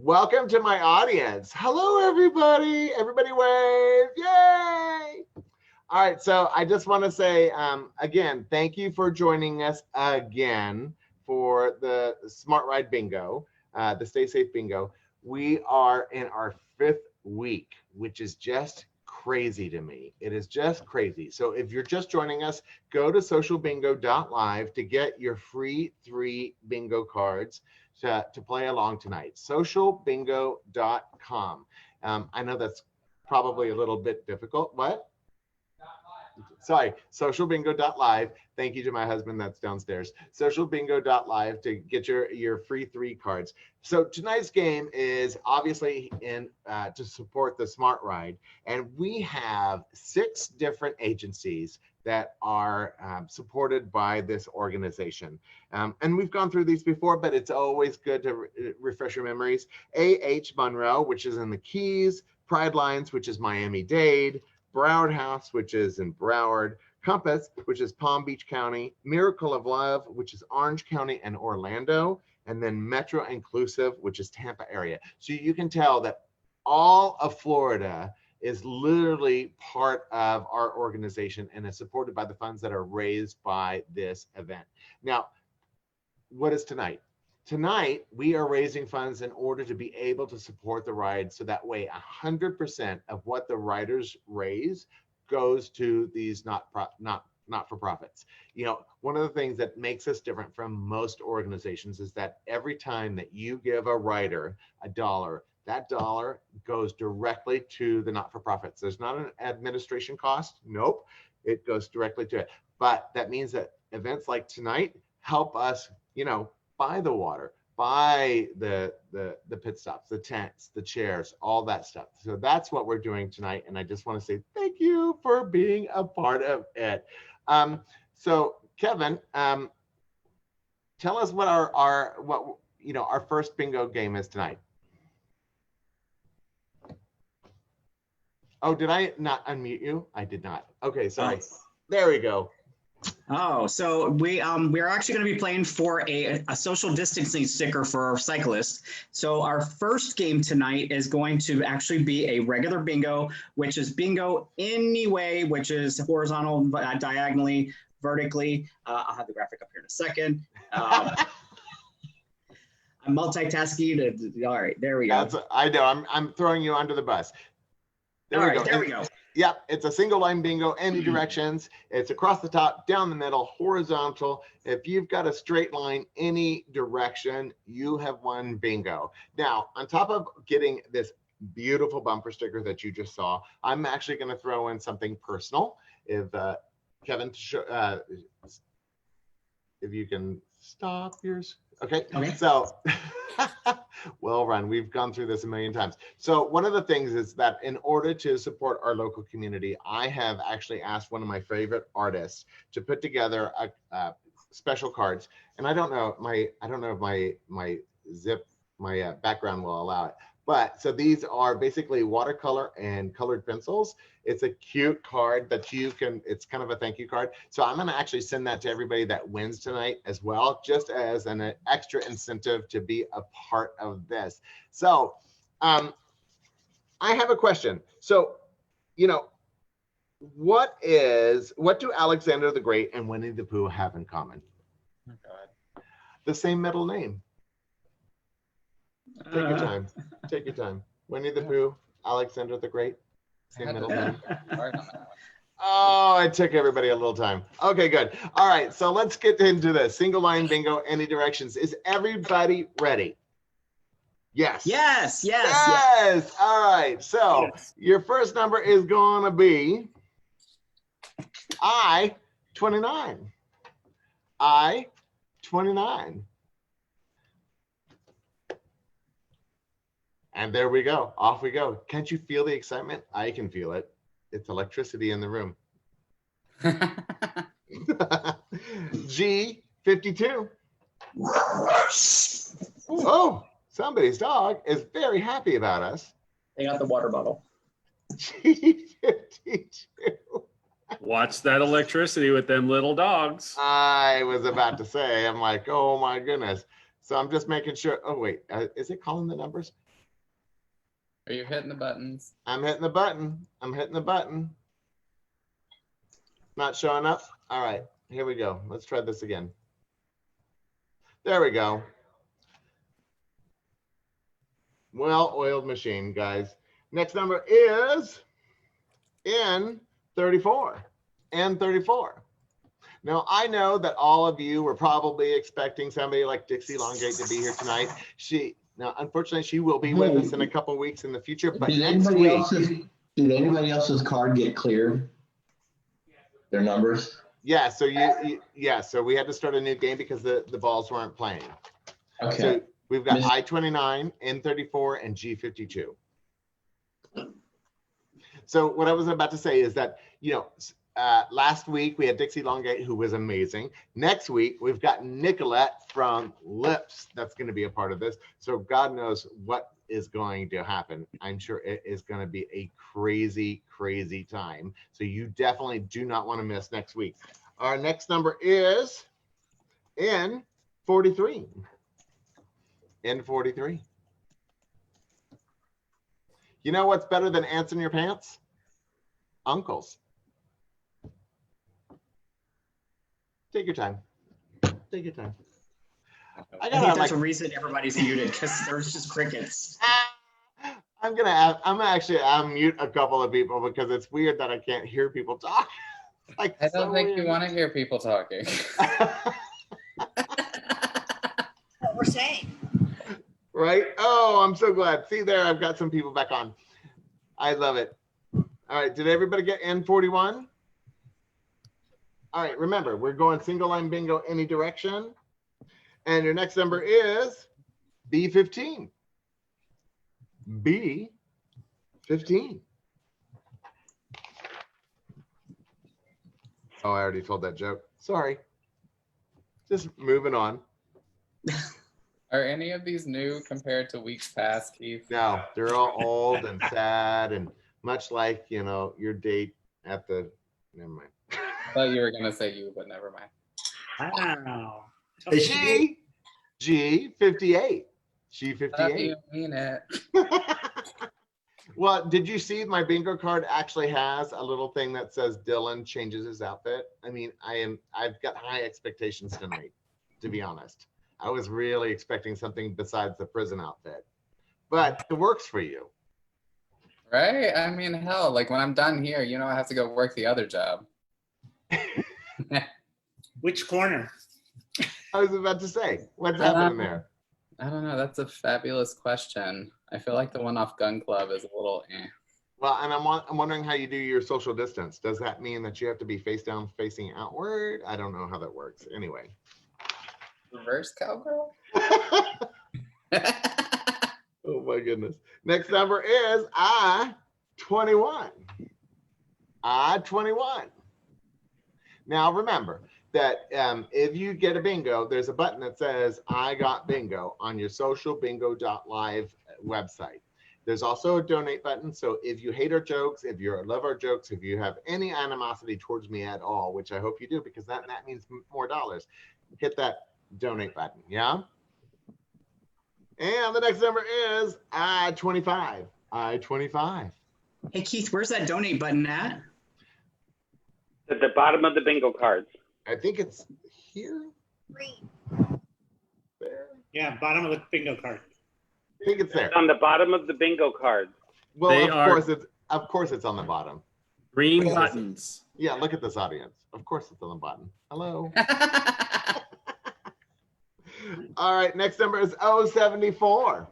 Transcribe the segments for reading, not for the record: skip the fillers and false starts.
Welcome to my audience. Hello, everybody. Everybody wave. Yay. All right. So I just want to say, again, thank you for joining us again for the Smart Ride Bingo, the Stay Safe Bingo. We are in our 5th week, which is just crazy to me. It is just crazy. So if you're just joining us, go to socialbingo.live to get your free 3 bingo cards to play along tonight. Socialbingo.com. I know that's probably a little bit difficult. What? Sorry, socialbingo.live. Thank you to my husband that's downstairs. Socialbingo.live to get your free 3 cards. So tonight's game is obviously to support the Smart Ride. And we have 6 different agencies that are supported by this organization. And we've gone through these before, but it's always good to refresh your memories. A.H. Monroe, which is in the Keys, Pride Lines, which is Miami-Dade, Broward House, which is in Broward, Compass, which is Palm Beach County, Miracle of Love, which is Orange County and Orlando, and then Metro Inclusive, which is Tampa area. So you can tell that all of Florida is literally part of our organization and is supported by the funds that are raised by this event. Now, what is tonight? Tonight, we are raising funds in order to be able to support the ride. So that way 100% of what the riders raise goes to these not-for-profits. You know, one of the things that makes us different from most organizations is that every time that you give a rider $1, that dollar goes directly to the not-for-profits. There's not an administration cost. Nope. It goes directly to it. But that means that events like tonight help us, you know, buy the water, buy the pit stops, the tents, the chairs, all that stuff. So that's what we're doing tonight. And I just want to say thank you for being a part of it. So Kevin, tell us what our first bingo game is tonight. Oh, did I not unmute you? I did not. Okay, sorry. There we go. Oh, so we're actually going to be playing for a social distancing sticker for cyclists. So our first game tonight is going to actually be a regular bingo, which is bingo anyway, which is horizontal, diagonally, vertically. I'll have the graphic up here in a second. I'm multitasking. All right, there we go. I know. I'm throwing you under the bus. There we go. Yep, it's a single line bingo, any directions. It's across the top, down the middle, horizontal. If you've got a straight line, any direction, you have won bingo. Now, on top of getting this beautiful bumper sticker that you just saw, I'm actually going to throw in something personal. If Kevin, if you can stop yours. Okay. So well run. We've gone through this a million times. So one of the things is that in order to support our local community, I have actually asked one of my favorite artists to put together a special cards. And I don't know if my background will allow it. But so these are basically watercolor and colored pencils. It's a cute card that you can, it's kind of a thank you card. So I'm going to actually send that to everybody that wins tonight as well, just as an extra incentive to be a part of this. So I have a question. So, you know, what do Alexander the Great and Winnie the Pooh have in common? Oh, God. The same middle name. Take your time. Take your time. Winnie the Pooh, Alexander the Great, same middle name. Oh, it took everybody a little time. Okay, good. All right, so let's get into this. Single line bingo, any directions. Is everybody ready? Yes. Yes. All right, so your first number is going to be I-29. I-29. And there we go. Off we go. Can't you feel the excitement? I can feel it. It's electricity in the room. G52. Oh, somebody's dog is very happy about us. They got the water bottle. G52. Watch that electricity with them little dogs. I was about to say, I'm like, oh my goodness. So I'm just making sure. Oh, wait. Is it calling the numbers? Are you hitting the buttons? I'm hitting the button. I'm hitting the button. Not showing up. All right. Here we go. Let's try this again. There we go. Well-oiled machine, guys. Next number is N34. N34. Now, I know that all of you were probably expecting somebody like Dixie Longate to be here tonight. Now, unfortunately, she will be with us in a couple weeks in the future. But Did next week, anybody else's card get cleared? Their numbers? yeah. So so we had to start a new game because the balls weren't playing. Okay. So we've got I-29, N34, and G52. So what I was about to say is that, last week we had Dixie Longate, who was amazing. Next week, we've got Nicolette from Lips that's going to be a part of this. So God knows what is going to happen. I'm sure it is going to be a crazy, crazy time. So you definitely do not want to miss next week. Our next number is N43. N43. You know what's better than ants in your pants? Uncles. Take your time. Take your time. I think that's a reason everybody's muted, because there's just crickets. I'm gonna unmute a couple of people because it's weird that I can't hear people talk. I don't think you want to hear people talking. What we're saying. Right? Oh, I'm so glad. See there, I've got some people back on. I love it. All right, did everybody get N41? All right, remember, we're going single line bingo any direction. And your next number is B15. B15. Oh, I already told that joke. Sorry. Just moving on. Are any of these new compared to weeks past, Keith? No, they're all old and sad and much like, your date at the, never mind. I thought you were going to say you, but never mind. Wow. G58. G58. You mean it. Well, did you see my bingo card actually has a little thing that says Dylan changes his outfit? I mean, I've got high expectations tonight, to be honest. I was really expecting something besides the prison outfit, but it works for you. Right? I mean, hell, like when I'm done here, I have to go work the other job. Which corner? I was about to say, what's happening there? I don't know. That's a fabulous question. I feel like the one off Gun Club is a little eh. Well, and I'm wondering how you do your social distance. Does that mean that you have to be face down facing outward? I don't know how that works. Anyway. Reverse cowgirl? Oh my goodness. Next number is I-21. I-21. Now remember that if you get a bingo, there's a button that says I got bingo on your socialbingo.live website. There's also a donate button. So if you hate our jokes, if you love our jokes, if you have any animosity towards me at all, which I hope you do, because that means more dollars, hit that donate button. Yeah. And the next number is I-25. I-25. Hey, Keith, where's that donate button at? At the bottom of the bingo cards. I think it's here. There. Yeah, bottom of the bingo card. I think it's there. It's on the bottom of the bingo cards. Well, They of course it's on the bottom. Green buttons. Yeah, look at this audience. Of course it's on the bottom. Hello. All right, next number is 074.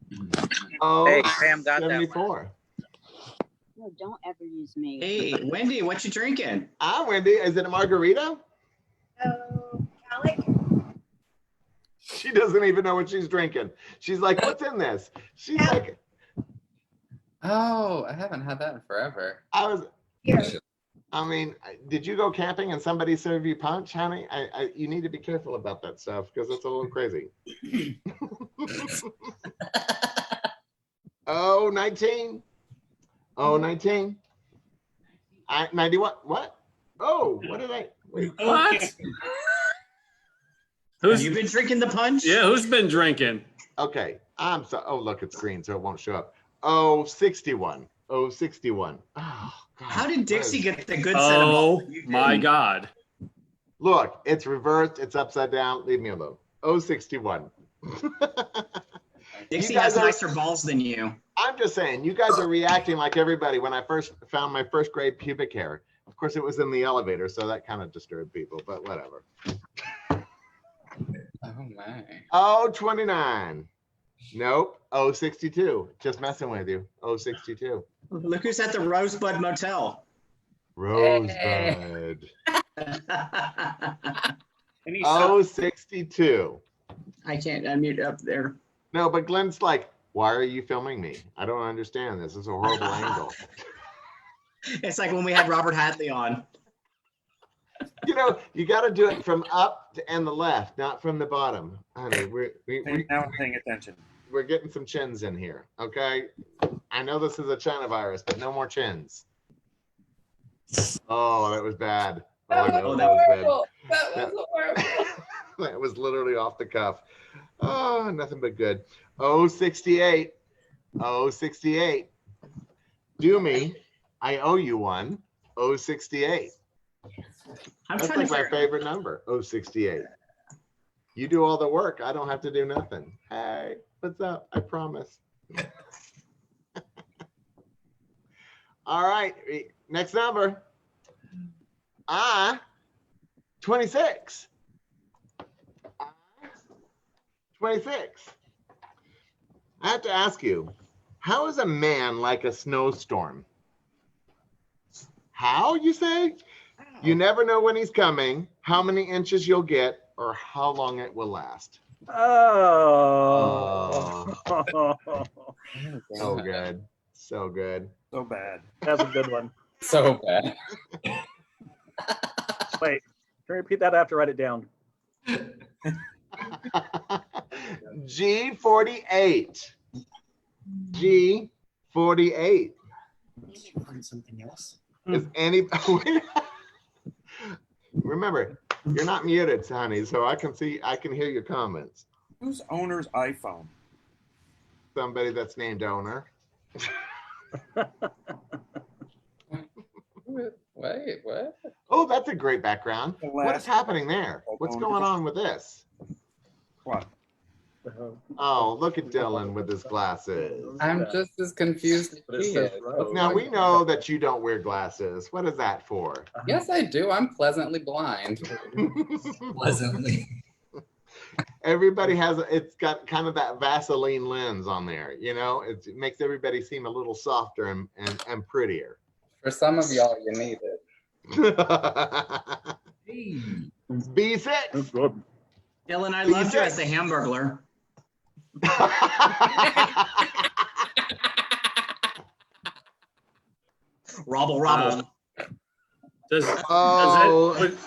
Hey, Sam got that one. 74. No, don't ever use me. Hey, Wendy, what you drinking? Wendy, is it a margarita? Oh, Alec? She doesn't even know what she's drinking. She's like, what's in this? She's like, Oh, I haven't had that in forever. Did you go camping and somebody serve you punch, honey? You need to be careful about that stuff because it's a little crazy. 19. 19. 91. What? Oh, what did I? Wait. What? Have Who's you been drinking the punch? yeah? Who's been drinking? Okay, I'm so. Oh, look, it's green, so it won't show up. Oh, 61. Oh, 61. Oh, God. How did Dixie What is- get the good set of Oh balls? You my didn't? God! Look, it's reversed. It's upside down. Leave me alone. Oh, 61. Dixie You guys has are- nicer balls than you. I'm just saying, you guys are reacting like everybody when I first found my first grade pubic hair. Of course, it was in the elevator, so that kind of disturbed people, but whatever. Oh my. Oh, 29. Nope. Oh, 62. Just messing with you. Oh, 62. Look who's at the Rosebud Motel. Rosebud. Any Oh, 62. I can't unmute up there. No, but Glenn's like, why are you filming me? I don't understand this. It's a horrible angle. It's like when we had Robert Hadley on. You know, you got to do it from up and the left, not from the bottom. Honey, now I'm paying attention. we're getting some chins in here, okay? I know this is a China virus, but no more chins. Oh, that was bad. Oh, I know that was bad. That was horrible. That was literally off the cuff. Oh, nothing but good. Oh, 68. Oh, 68. Do me. I owe you one. Oh, 68. I'm That's trying like to my figure favorite number. Oh, 68. You do all the work. I don't have to do nothing. Hey, what's up? I promise. All right. Next number. 26. 26. I have to ask you, how is a man like a snowstorm? How, you say? You never know when he's coming, how many inches you'll get, or how long it will last. Oh. So good. So good. So bad. That's a good one. So bad. Wait, can you repeat that? I have to write it down. G48. G48. Find something else. Is any remember, you're not muted, honey, so I can hear your comments. Whose owner's iPhone? Somebody that's named owner. Wait, what? Oh, that's a great background. What is happening there? What's going on with this? What? Oh, look at Dylan with his glasses. I'm just as confused as he is. Now we know that you don't wear glasses. What is that for? Yes, I do. I'm pleasantly blind. Pleasantly. Everybody it's got kind of that Vaseline lens on there, you know? It makes everybody seem a little softer and prettier. For some of y'all, you need it. B6. Dylan, I loved you as the Hamburglar. Robble.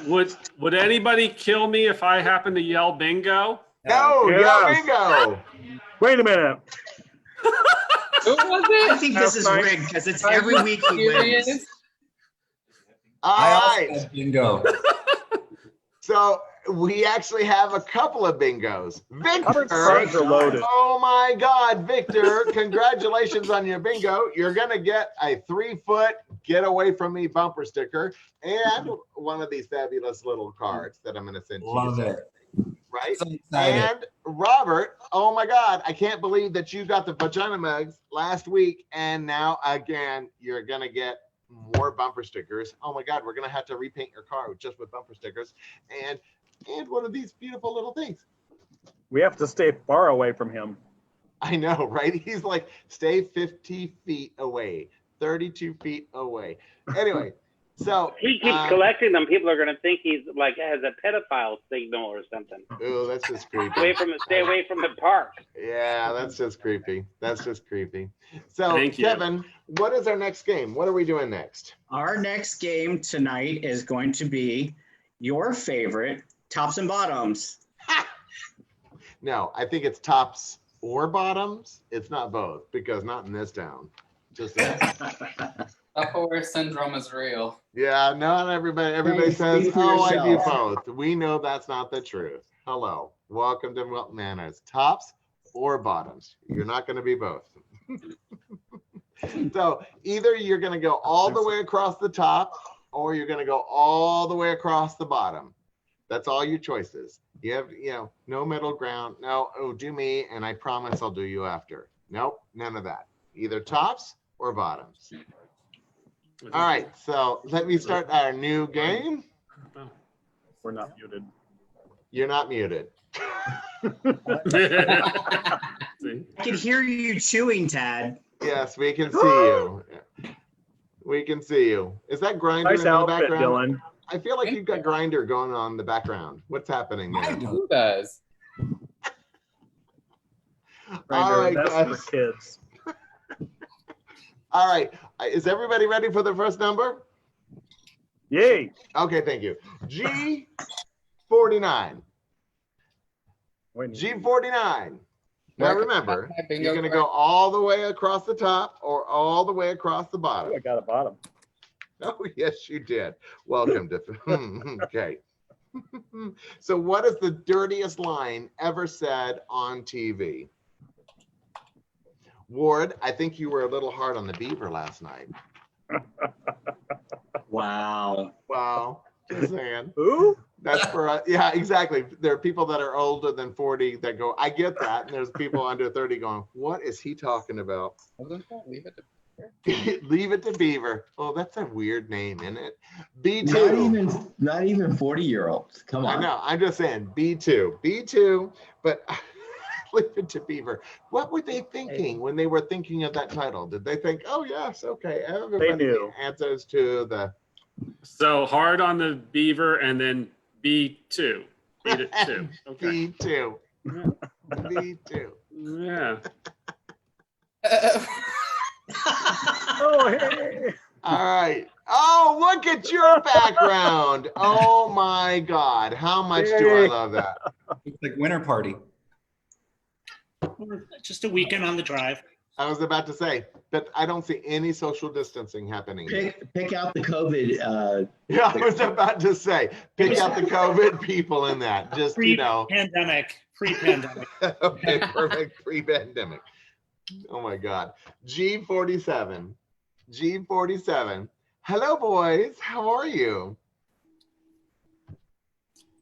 Would anybody kill me if I happen to yell bingo? No, yeah, bingo. Wait a minute. Who was it? I think this is rigged because it's every week he wins. All right. Bingo. So we actually have a couple of bingos. Victor, cards are loaded. oh my God, Victor, congratulations on your bingo. You're going to get a 3-foot get away from me bumper sticker and one of these fabulous little cards that I'm going to send to you. Love it. Right? So excited. And Robert, oh my God, I can't believe that you got the vagina mugs last week. And now again, you're going to get more bumper stickers. Oh my God, we're going to have to repaint your car just with bumper stickers and one of these beautiful little things. We have to stay far away from him. I know, right? He's like, stay 50 feet away, 32 feet away. Anyway, so He keeps collecting them. People are going to think he's like has a pedophile signal or something. Oh, that's just creepy. Stay away from the park. Yeah, that's just creepy. That's just creepy. So, Thank you. Kevin, what is our next game? What are we doing next? Our next game tonight is going to be your favorite tops and bottoms. No, I think it's tops or bottoms. It's not both because not in this town. Just Tupperware syndrome is real. yeah, not everybody. Everybody Hey, says, speak for "Oh, I do yourself." both." We know that's not the truth. Hello. Welcome to Milton Manors. Tops or bottoms? You're not going to be both. So either you're going to go all the way across the top or you're going to go all the way across the bottom. That's all your choices. You have, no middle ground. No, oh, do me, and I promise I'll do you after. Nope, none of that. Either tops or bottoms. All right, so let me start our new game. We're not muted. You're not muted. I can hear you chewing, Tad. Yes, we can see you. We can see you. Is that Grinder Nice in the outfit, background? Dylan. I feel like you've got Grinder going on in the background. What's happening there? Who does? All right, That's guys. for kids. All right. Is everybody ready for the first number? Yay. Okay, thank you. G49. Wait, G49. Now remember, Bingo you're going to go all the way across the top or all the way across the bottom. I got a bottom. Oh, yes, you did. Welcome to. Okay. So, what is the dirtiest line ever said on TV? Ward, I think you were a little hard on the beaver last night. Wow. Wow. Just saying. Who? That's for yeah, exactly. There are people that are older than 40 that go, I get that. And there's people under 30 going, what is he talking about? Leave it to Leave it to Beaver. Oh, that's a weird name, isn't it? B2. Not even 40-year-olds. Come I on. know. I'm just saying B2. B2, but leave it to Beaver. What were they thinking when they were thinking of that title? Did they think, oh, yes, okay, everybody knew. answers to the. So hard on the beaver and then B2. Beat it 2. Okay. B2. B2. Yeah. Oh, hey. All right. Oh, look at your background. Oh my God. How much do I love that? It's like winter party. Just a weekend on the drive. I was about to say that I don't see any social distancing happening. Pick out the COVID. Yeah, I was about to say, pick out the COVID people in that. Just, Pre-pandemic. Okay, perfect. Pre-pandemic. Oh my God. G47. G47. Hello, boys. How are you?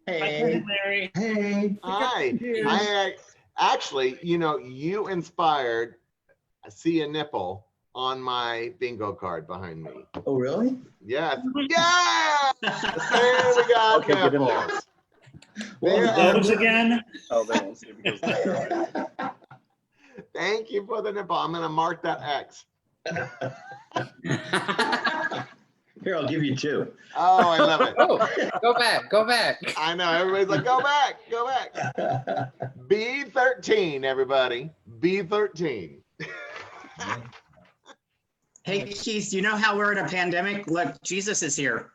Hey. Larry. Hey. Hi. I actually, you inspired see a nipple on my bingo card behind me. Oh, really? Yes. Yeah. There we go. Okay, get in there. Nipples. Well, those again. Oh, they won't see it because Thank you for the nipple. I'm going to mark that X. Here, I'll give you 2. Oh, I love it. Oh, go back, go back. I know. Everybody's like, go back, go back. B13, everybody. B13. Hey, Keith, you know how we're in a pandemic? Look, Jesus is here.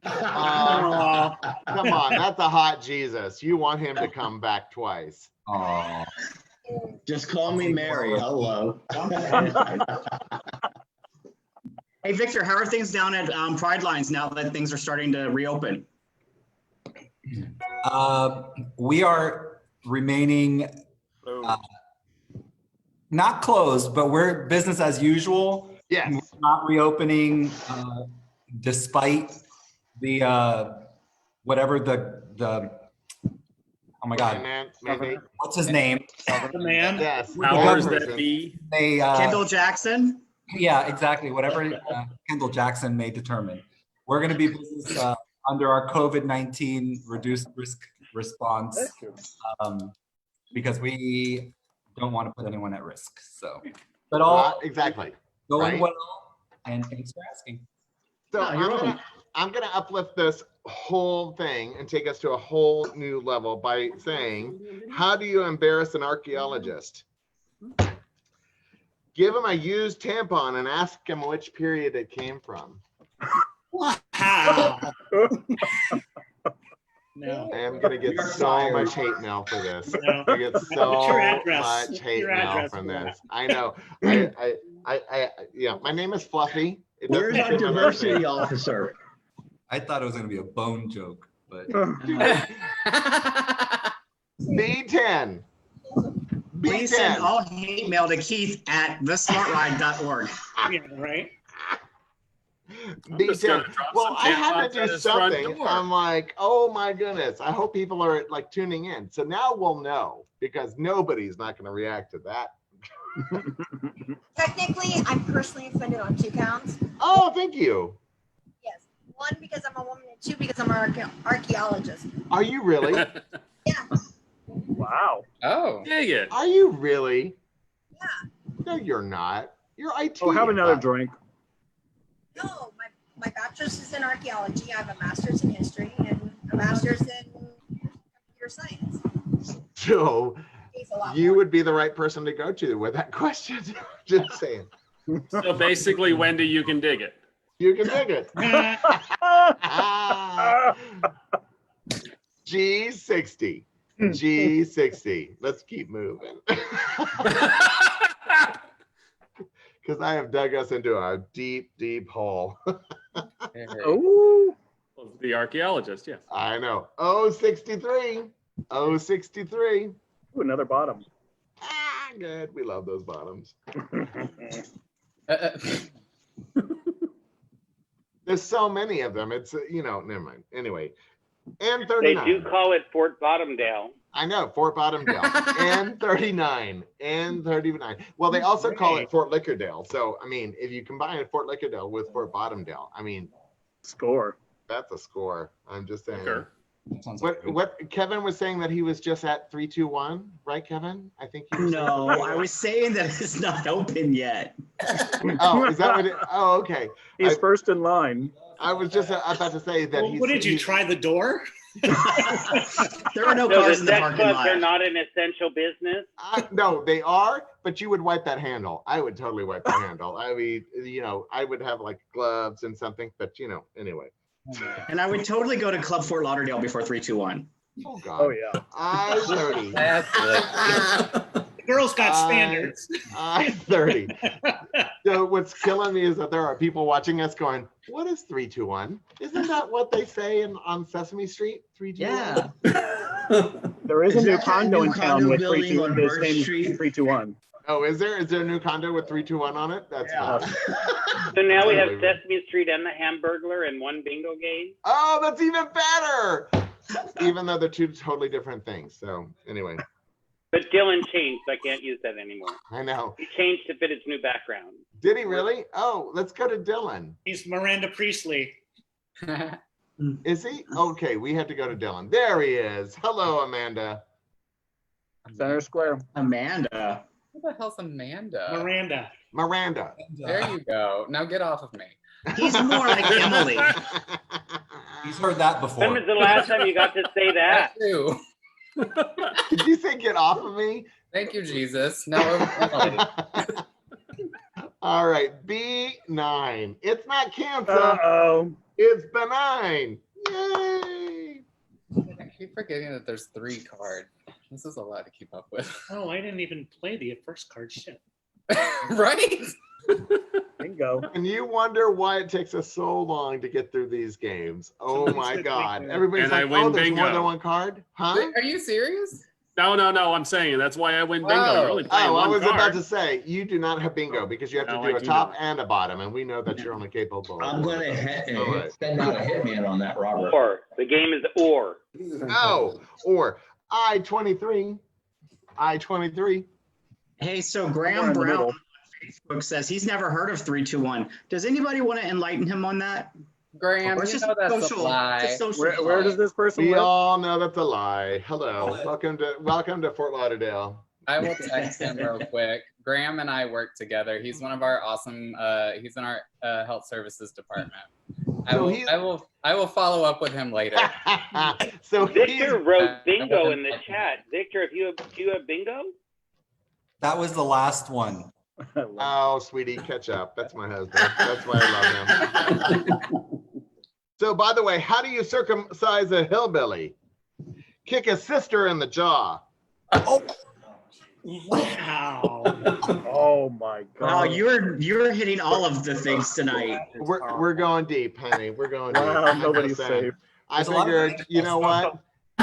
Come on. That's a hot Jesus. You want him to come back twice. Oh. Just call me Mary. Hello. Hey, Victor, how are things down at Pride Lines now that things are starting to reopen? We are remaining not closed, but we're business as usual. Yes. We're not reopening despite the whatever the oh my God. Maybe. What's his name? The man. Yes. Powers that be. They Kendall Jackson? Yeah, exactly. Whatever Kendall Jackson may determine. We're going to be business under our COVID-19 reduced risk response because we don't want to put anyone at risk. So, but all exactly going right. well, and thanks for asking. So I'm gonna uplift this whole thing and take us to a whole new level by saying, how do you embarrass an archaeologist? Give him a used tampon and ask him which period it came from. Wow. No. I am gonna get so much hate mail for this. No. I get so What's your address? much hate Your mail address from for this. I know. I yeah. My name is Fluffy. It Where's doesn't our fit my diversity birthday. officer? I thought it was going to be a bone joke, but B10. Please send all hate mail to Keith at thesmartride.org. Yeah, right. I'm just gonna B10. drop Well, some I had tampons to at do his front something. door. I'm like, oh my goodness. I hope people are like tuning in. So now we'll know because nobody's not going to react to that. Technically, I'm personally offended on 2 counts. Oh, thank you. Yes. 1, because I'm a woman, and 2, because I'm an archaeologist. Are you really? Yeah. Wow. Oh. Dang it. Are you really? Yeah. No, you're not. You're IT. Oh, have another drink. No, my bachelor's is in archaeology. I have a master's in history and a master's in computer science. So Pays a lot you more. would be the right person to go to with that question. Just saying. So basically, Wendy, you can dig it. You can dig it. G60. G60. Let's keep moving. Because I have dug us into a deep, deep hole. Oh. The archaeologist, yes. I know. 063. 063. Ooh, another bottom. Ah, good. We love those bottoms. There's so many of them. It's, never mind. Anyway. And They 39. do call it Fort Bottomdale. I know, Fort Bottomdale. And 39. And 39. Well, they also call it Fort Lickerdale. So, I mean, if you combine Fort Lickerdale with Fort Bottomdale, I mean, Score. that's a score. I'm just saying. Sure. What Kevin was saying that he was just at 3-2-1, right, Kevin? I think he was No, I was saying that it's not open yet. Oh, is that what it? Oh, okay. He's first in line. I was just about to say that Well, he's. what did you try the door? There are no So cars the in the sex parking clubs lot. are not an essential business. No, they are, but you would wipe that handle. I would totally wipe the handle. I mean, I would have like gloves and something, but anyway. And I would totally go to Club Fort Lauderdale before 3-2-1. Oh God. Oh, yeah. I-30. The girls got standards. I-30. So what's killing me is that there are people watching us going, "What is 3-2-1? Isn't that what they say on Sesame Street? 3-2-1?" Yeah. There is a Is new that that condo new in town condo with building on 3-2. Birch His Street? name's 3-2-1. Oh, is there? Is there a new condo with 3-2-1 on it? That's fun. So now we have Unbelievable. Sesame Street and the Hamburglar in one bingo game. Oh, that's even better. Even though they're two totally different things. So anyway, But Dylan changed, so I can't use that anymore. I know. He changed to fit his new background. Did he really? Oh, let's go to Dylan. He's Miranda Priestley. Is he? Okay, we have to go to Dylan. There he is. Hello, Amanda. Center Square. Amanda. Who the hell's Amanda? Miranda. Miranda. There you go. Now get off of me. He's more like Emily. He's heard that When before. was the last time you got to say that? Too. Did you say get off of me? Thank you, Jesus. Now Emily. All right, B9. It's not cancer. Uh-oh. It's benign. Yay. I keep forgetting that there's 3 cards. This is a lot to keep up with. Oh, I didn't even play the first card. Shit. Right? Bingo. And you wonder why it takes us so long to get through these games. Oh my God. Everybody's And I like, win oh, there's more bingo. than one card? Huh? Wait, are you serious? No, I'm saying that's why I win bingo. Wow. You're only playing Oh, I one was card. about to say, you do not have bingo because you have to No, do I a do top not. and a bottom, and we know that you're only capable of I'm one. going to All right. send out a hitman on that, Robert. Or. The game is or. Oh, or I-23. I-23. Hey, so Somewhere Graham in the Brown middle. on Facebook says he's never heard of 3-2-1. Does anybody want to enlighten him on that? Graham, Or it's you just know that's a social- lie. it's a social Where lie. does this person We live? all know that's a lie. Hello. Welcome to Fort Lauderdale. I will text him real quick. Graham and I work together. He's one of our awesome. He's in our health services department. I will follow up with him later. So Victor wrote bingo in the chat. Victor, do you have bingo? That was the last one. Oh, sweetie, catch up. That's my husband. That's why I love him. So, by the way, how do you circumcise a hillbilly? Kick his sister in the jaw. Oh, Wow. Oh my God. Wow, you're hitting all of the things tonight. We're going deep, honey. We're going deep. Wow, I'm nobody's just saying. safe. I There's a lot of figured, you know what?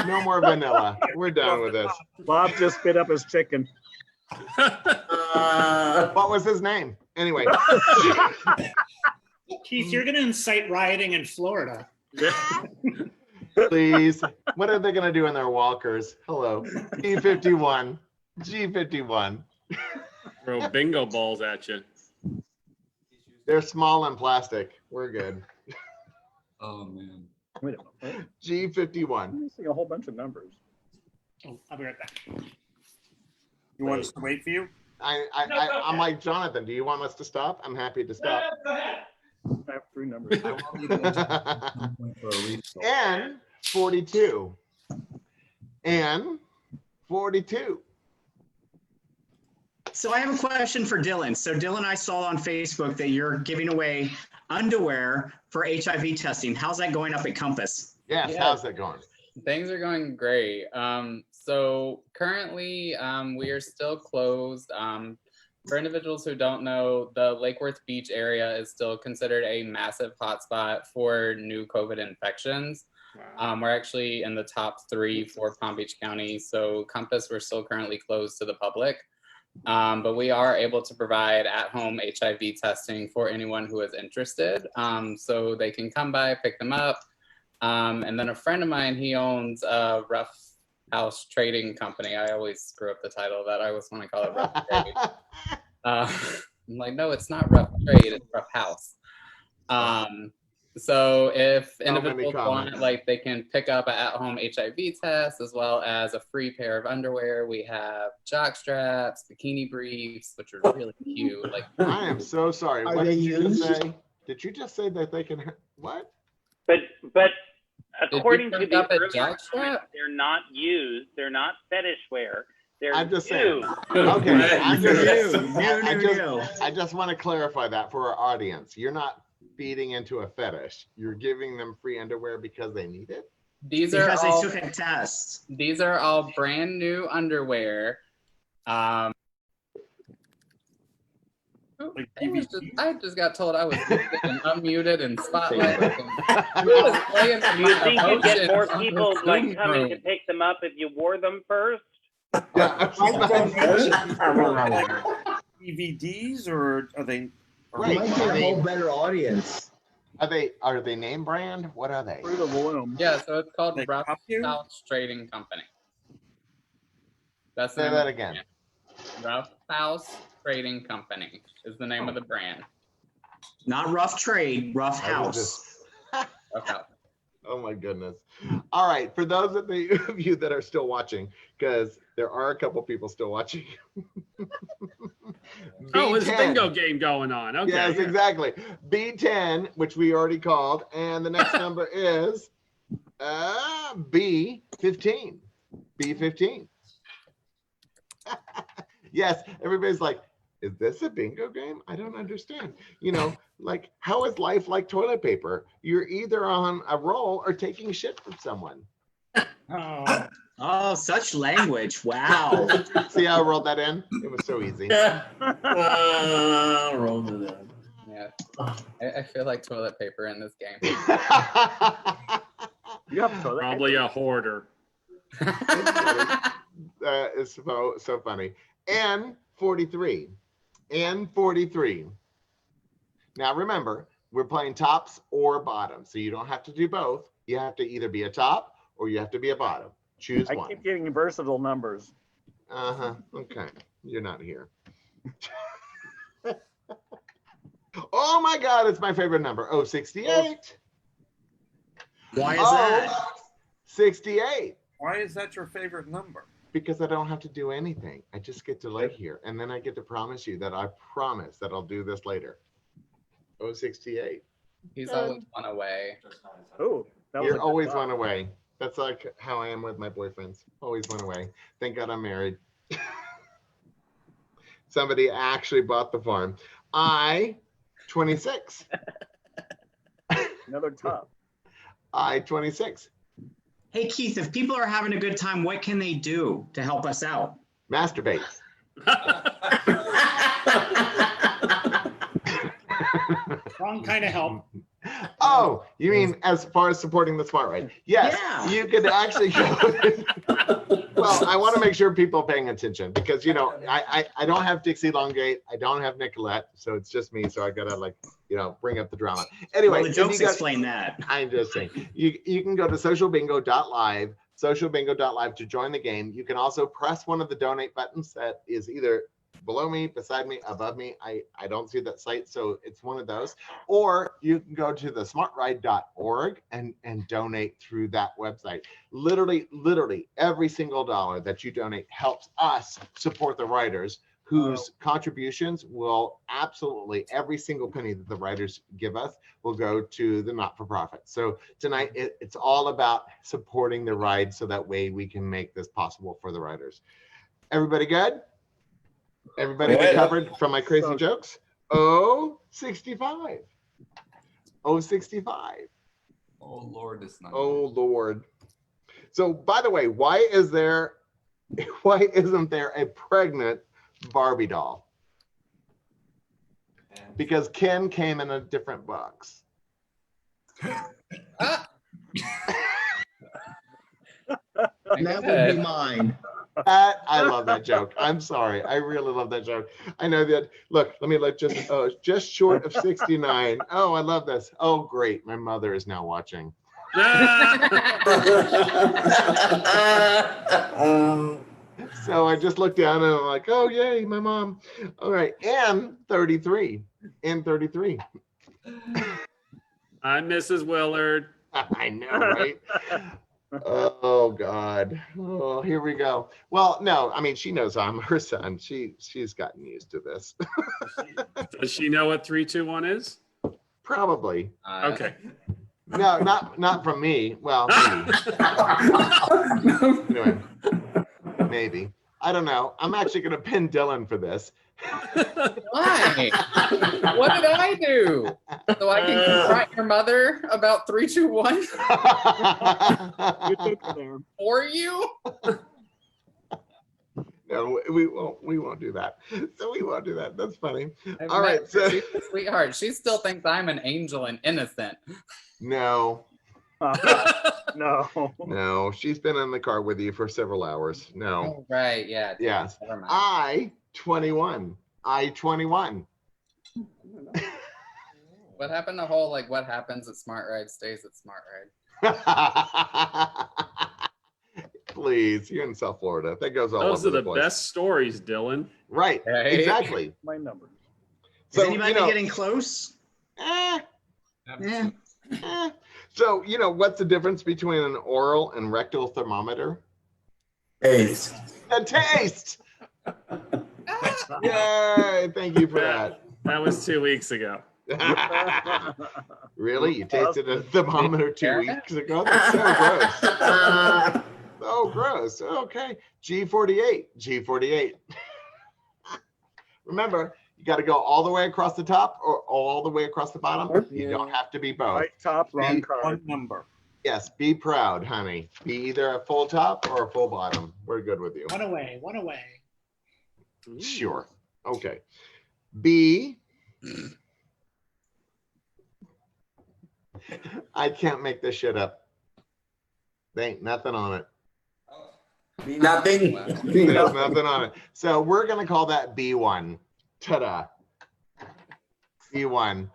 No more vanilla. We're done with this. Bob just spit up his chicken. What was his name? Anyway. Keith, you're going to incite rioting in Florida. Please. What are they going to do in their walkers? Hello. G51. G51. Throw bingo balls at you. They're small and plastic. We're good. Oh, man. Wait a minute. G51. I'm missing a whole bunch of numbers. Oh, I'll be right back. You want us to wait for you? I'm like, Jonathan, do you want us to stop? I'm happy to stop. Go ahead. I have 3 numbers. I want you to enter some point for a refill. And 42. And 42. So I have a question for Dylan. So Dylan, I saw on Facebook that you're giving away underwear for HIV testing. How's that going up at Compass? Yes, Yeah. how's that going? Things are going great. So currently, we are still closed. For individuals who don't know, the Lake Worth Beach area is still considered a massive hotspot for new COVID infections. We're actually in the top 3 for Palm Beach County. So Compass, we're still currently closed to the public. But we are able to provide at-home HIV testing for anyone who is interested. So they can come by, pick them up. And then a friend of mine, he owns a Rough House Trading Company. I always screw up the title of that. I always want to call it Rough Trade. I'm like, no, it's not Rough Trade, it's Rough House. So if individuals want, like, they can pick up an at-home HIV test as well as a free pair of underwear. We have jock straps, bikini briefs, which are really cute. Like, I am so sorry. What did you just say? Did you just say that they can? What? But according to pick the up a earlier jock comments, strap? they're not used. They're not fetish wear. They're I'm just used. saying. Okay. No. I just want to clarify that for our audience. You're not feeding into a fetish. You're giving them free underwear because they need it. These are Because all, they took a test. These are all brand new underwear. I just got told I was muted and unmuted and spotlighted. Do you think you get more people like coming to pick them up if you wore them first? DVDs or are they? Right. Are Might they- be a whole better audience. Are they name brand? What are they? Fruit of the Loom. Yeah, so it's called They Rough cup you? House Trading Company. That's the Say name that of the again. brand. Rough House Trading Company is the name of the brand. Not Rough Trade, Rough I was House. Rough House. Oh my goodness. All right. For those of you that are still watching, because there are a couple people still watching. Oh, there's a B10. bingo game going on. Okay. Yes, exactly. B10, which we already called. And the next number is B15. B15. Yes, everybody's like, is this a bingo game? I don't understand. You know, like, how is life like toilet paper? You're either on a roll or taking shit from someone. Oh, such language. Wow. See how I rolled that in? It was so easy. Rolled it in. Yeah. I feel like toilet paper in this game. You have toilet Probably paper? a hoarder. It's so funny. And 43. And 43. Now remember, we're playing tops or bottoms. So you don't have to do both. You have to either be a top or you have to be a bottom. Choose I one. keep getting versatile numbers. Uh-huh. Okay. You're not here. Oh my God, it's my favorite number. Oh, 68. Why is that? 68. Why is that your favorite number? Because I don't have to do anything. I just get to lay here. And then I get to promise you that I promise that I'll do this later. Oh, 68. He's always one away. Oh, that was a You're good always thought. one away. That's like how I am with my boyfriends. Always one away. Thank God I'm married. Somebody actually bought the farm. 26. Another top. 26. Hey, Keith, if people are having a good time, what can they do to help us out? Masturbate. Wrong kind of help. Oh, you mean as far as supporting the Smart Ride? Yes, Yeah. you could actually go. Well, I want to make sure people are paying attention because, you know, I don't have Dixie Longate. I don't have Nicolette. So it's just me. So I got to, like, you know, bring up the drama. Anyway. Well, the jokes explain that. I'm just saying. You can go to socialbingo.live, socialbingo.live to join the game. You can also press one of the donate buttons that is either below me, beside me, above me. I don't see that site, so it's one of those. Or you can go to the smartride.org and donate through that website. Literally every single dollar that you donate helps us support the riders, whose contributions will absolutely, every single penny that the riders give us will go to the not-for-profit. So tonight it's all about supporting the ride so that way we can make this possible for the riders. Everybody good? Everybody recovered from my crazy jokes? Oh, 65. Oh, 65. Oh, Lord, it's not. Oh, Lord. So, by the way, why isn't there a pregnant Barbie doll? Because Ken came in a different box. That would be mine. I love that joke. I'm sorry. I really love that joke. I know that. Look, let me look just short of 69. Oh, I love this. Oh, great. My mother is now watching. So I just looked down and I'm like, oh, yay, my mom. All right. And 33. And 33. I'm Mrs. Willard. I know, right? Oh God. Oh, here we go. Well, no, I mean, she knows I'm her son. She's gotten used to this. Does she know what 3, 2, 1 is? Probably. Okay. No, not from me. Well, maybe. Anyway, maybe. I don't know. I'm actually going to pin Dylan for this. Why? What did I do? So I can confront your mother about 3, 2, 1 You took it there. for you? No, we won't do that. So we won't do that. That's funny. I've All right. met So her. She's a sweetheart. She still thinks I'm an angel and innocent. no, No. no, she's been in the car with you for several hours. No. Oh, right. Yeah. Yeah. Never mind. I-21. What happened to whole, like, what happens at Smart Ride stays at Smart Ride? Please, you're in South Florida. That goes all Those over are the the place. best stories, Dylan. Right. Right. Exactly. My numbers. Is anybody getting close? Eh. Yeah. So, what's the difference between an oral and rectal thermometer? Taste. The taste. Yay. Thank you for that. That was 2 weeks ago. Really? You tasted a thermometer 2 weeks ago? That's so gross. So gross. Okay. G48. Remember, you got to go all the way across the top or all the way across the bottom. You don't have to be both. Right top, wrong Be- card. One number. Yes, be proud, honey. Be either a full top or a full bottom. We're good with you. One away, one away. Sure. Okay. B. I can't make this shit up. There ain't nothing on it. Nothing. There's nothing on it. So we're going to call that B1. Ta-da. B1.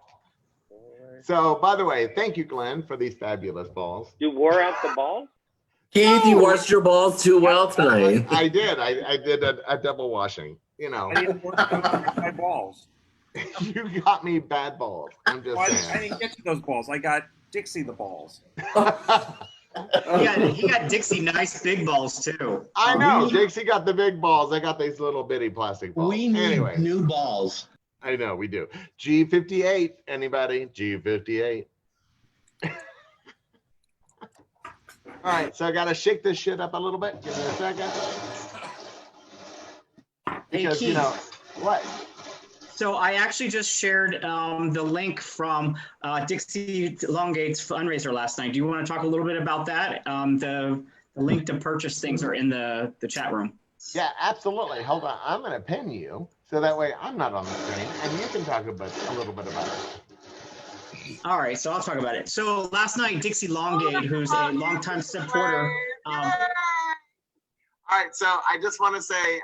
So, by the way, thank you, Glenn, for these fabulous balls. You wore out the ball? Keith, you washed your balls too well tonight. I did. I did a double washing. I didn't work on my balls. You got me bad balls. I'm just Well, I saying. didn't get you those balls. I got Dixie the balls. He got Dixie nice big balls too. I know. Dixie got the big balls. I got these little bitty plastic balls. We need Anyway, new balls. I know we do. G58. Anybody? G58. All right. So I got to shake this shit up a little bit. Give me a second. Because, Keith. what? So I actually just shared the link from Dixie Longate's fundraiser last night. Do you want to talk a little bit about that? The link to purchase things are in the chat room. Yeah, absolutely. Hold on. I'm going to pin you so that way I'm not on the screen and you can talk a little bit about it. All right, so I'll talk about it. So last night, Dixie Longate, who's a longtime supporter. All right, so I just want to say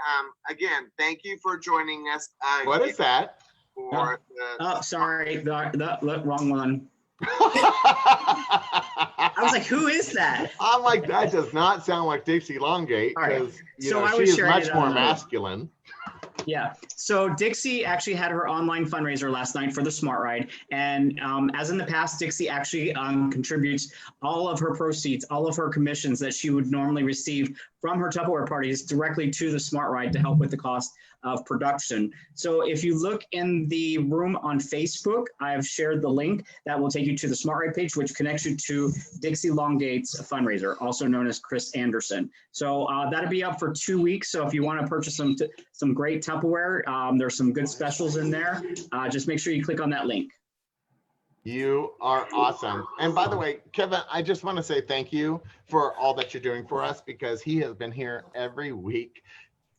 again, thank you for joining us. What is that? Sorry, the wrong one. I was like, who is that? I'm like, that does not sound like Dixie Longate because she is much more masculine. Yeah. So Dixie actually had her online fundraiser last night for the Smart Ride. And as in the past, Dixie actually contributes all of her proceeds, all of her commissions that she would normally receive from her Tupperware parties directly to the Smart Ride to help with the cost of production. So if you look in the room on Facebook, I've shared the link that will take you to the Smart Ride page, which connects you to Dixie Longate's fundraiser, also known as Chris Anderson. So that'll be up for 2 weeks. So if you want to purchase some great Tupperware, there's some good specials in there. Just make sure you click on that link. You are awesome. And by the way, Kevin, I just want to say thank you for all that you're doing for us, because he has been here every week,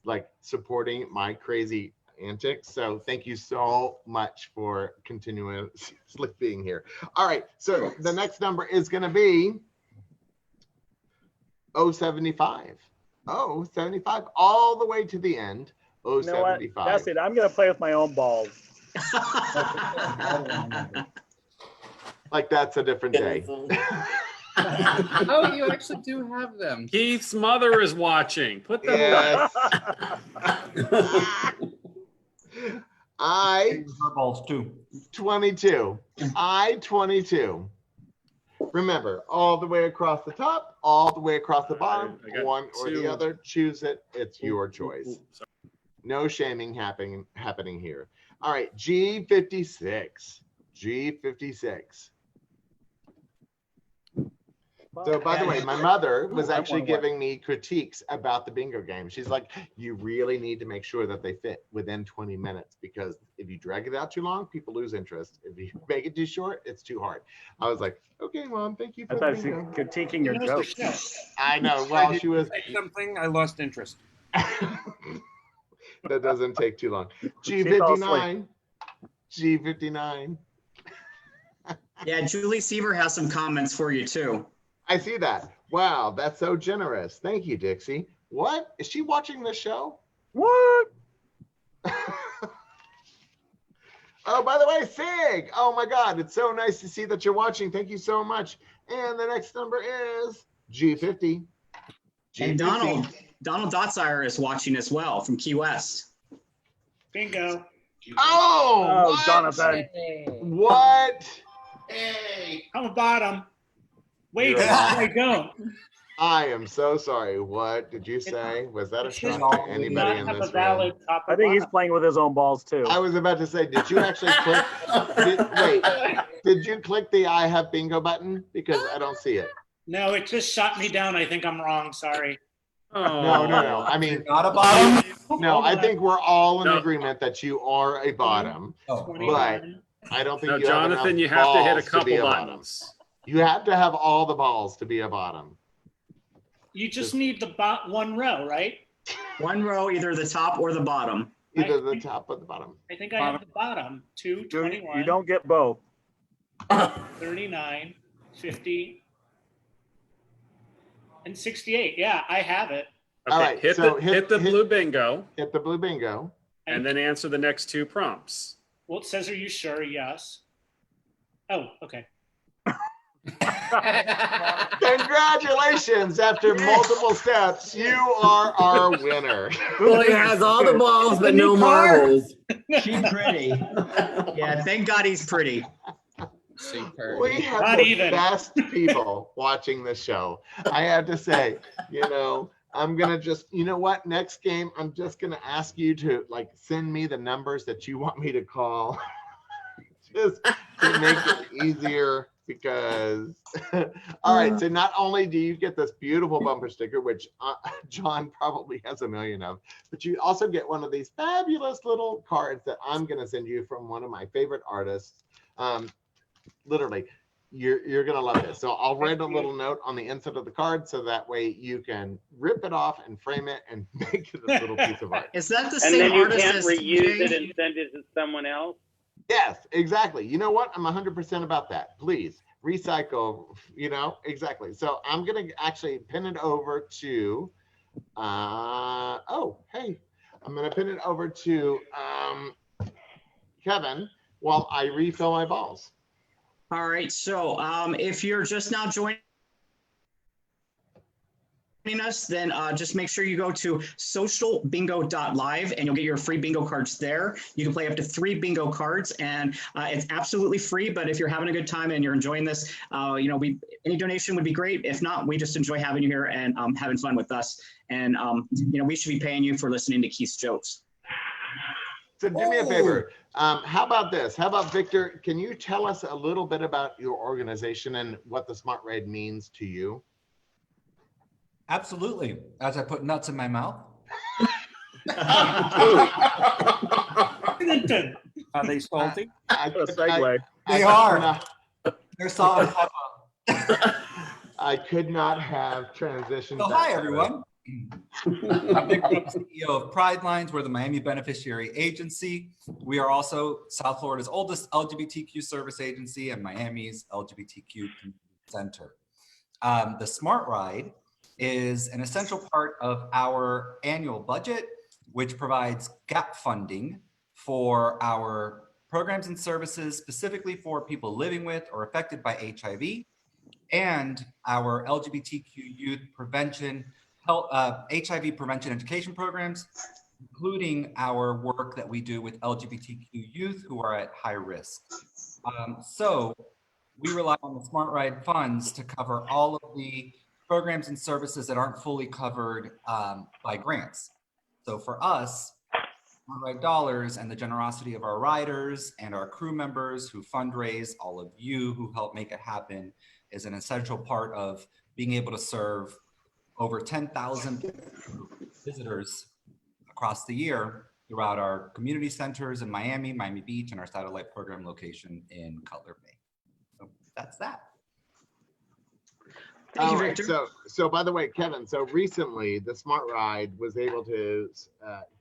like supporting my crazy antics. So thank you so much for continuously being here. All right, so the next number is going to be 075. 075 all the way to the end. You know what? 075. That's it. I'm going to play with my own balls. Like that's a different day. Oh, you actually do have them. Keith's mother is watching. Put them Yes. I balls too. 22. I 22. Remember, all the way across the top, all the way across the bottom, I got one or the two. other. Choose it. It's your choice. Sorry. No shaming happening here. All right, G56. G56. So by the way, my mother was actually giving me critiques about the bingo game. She's like, you really need to make sure that they fit within 20 minutes, because if you drag it out too long, people lose interest. If you make it too short, it's too hard. I was like, okay, Mom, thank you for I the thought she bingo. was critiquing your jokes. I know. Well, she was. Say something. I lost interest. That doesn't take too long. She fell G59. G59. Yeah, Julie Seaver has some comments for you too. I see that. Wow, that's so generous. Thank you, Dixie. What? Is she watching the show? What? Oh, by the way, Sig. Oh my God, it's so nice to see that you're watching. Thank you so much. And the next number is G50. And Donald Dotsire is watching as well from Key West. Bingo. Oh, what? Jonathan. What? I'm a bottom. Wait, You're a I don't. I am so sorry. What did you say? Was that a shock to anybody in this room? I think he's playing with his own balls too. I was about to say, did you actually click? Did you click the I have bingo button? Because I don't see it. No, it just shot me down. I think I'm wrong. Sorry. No. I mean, Not a bottom. no, I think we're all in agreement that you are a bottom, but I don't think No, you Jonathan, you have have to hit a balls to be couple bottom. buttons. You have to have all the balls to be a bottom. You just need the one row, right? One row, either the top or the bottom. Either the top or the bottom. I think I have the bottom. 2, 21. You don't get both. 39, 50, and 68. Yeah, I have it. Okay, All right, hit so the blue bingo Hit the blue bingo. and then answer the next two prompts. Well, it says, are you sure? Yes. Oh, okay. Congratulations! After multiple steps, you are our winner. Well, he has all the balls but no marbles. She's pretty. Yeah, thank God he's pretty. Super. We have Not the even. best people watching the show. I have to say, I'm gonna just, you know what? Next game, I'm just gonna ask you to send me the numbers that you want me to call, just to make it easier. Because, all right, so not only do you get this beautiful bumper sticker, which John probably has a million of, but you also get one of these fabulous little cards that I'm going to send you from one of my favorite artists. Literally, you're going to love this. So I'll write a little note on the inside of the card so that way you can rip it off and frame it and make it a little piece of art. Is that the And same then you artist can't as reuse TJ? it and send it to someone else? Yes, exactly. You know what? I'm 100% about that. Please recycle, exactly. So I'm going to actually pin it over to, oh, hey, I'm going to pin it over to Kevin while I refill my balls. All right. So if you're just now joining us, then just make sure you go to socialbingo.live and you'll get your free bingo cards there. You can play up to 3 bingo cards, and it's absolutely free. But if you're having a good time and you're enjoying this, any donation would be great. If not, we just enjoy having you here and having fun with us. And we should be paying you for listening to Keith's jokes. So do me a favor. How about this? How about Victor? Can you tell us a little bit about your organization and what the Smart Ride means to you? Absolutely. As I put nuts in my mouth. Are they salty? They are. They're salt and pepper. I could not have transitioned. So hi, everyone. I'm Victor, CEO of Pride Lines. We're the Miami beneficiary agency. We are also South Florida's oldest LGBTQ service agency and Miami's LGBTQ community center. The Smart Ride is an essential part of our annual budget, which provides gap funding for our programs and services specifically for people living with or affected by HIV, and our LGBTQ youth prevention, HIV prevention education programs, including our work that we do with LGBTQ youth who are at high risk. So we rely on the Smart Ride funds to cover all of the programs and services that aren't fully covered by grants. So for us, Smart Ride dollars and the generosity of our riders and our crew members who fundraise, all of you who help make it happen, is an essential part of being able to serve over 10,000 visitors across the year throughout our community centers in Miami, Miami Beach, and our satellite program location in Cutler Bay. So that's that. Thank you, Victor. So by the way, Kevin, so recently the Smart Ride was able to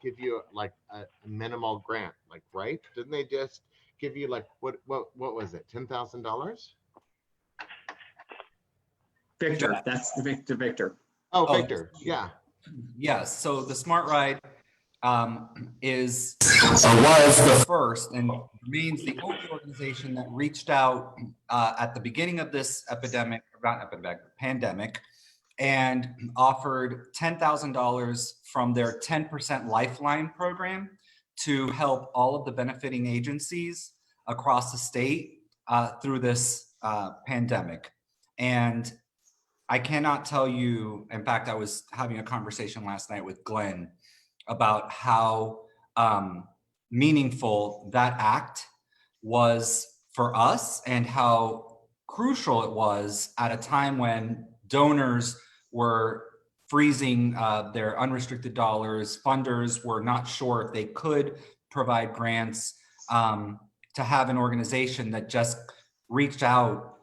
give you like a minimal grant, like, right? Didn't they just give you like, what was it? $10,000? Victor, that's the Victor. Oh, Victor, yeah. Yes, so the Smart Ride was the first and remains the only organization that reached out at the beginning of this pandemic and offered $10,000 from their 10% Lifeline program to help all of the benefiting agencies across the state through this pandemic. And I cannot tell you, in fact, I was having a conversation last night with Glenn about how meaningful that act was for us and how crucial it was at a time when donors were freezing their unrestricted dollars, funders were not sure if they could provide grants, to have an organization that just reached out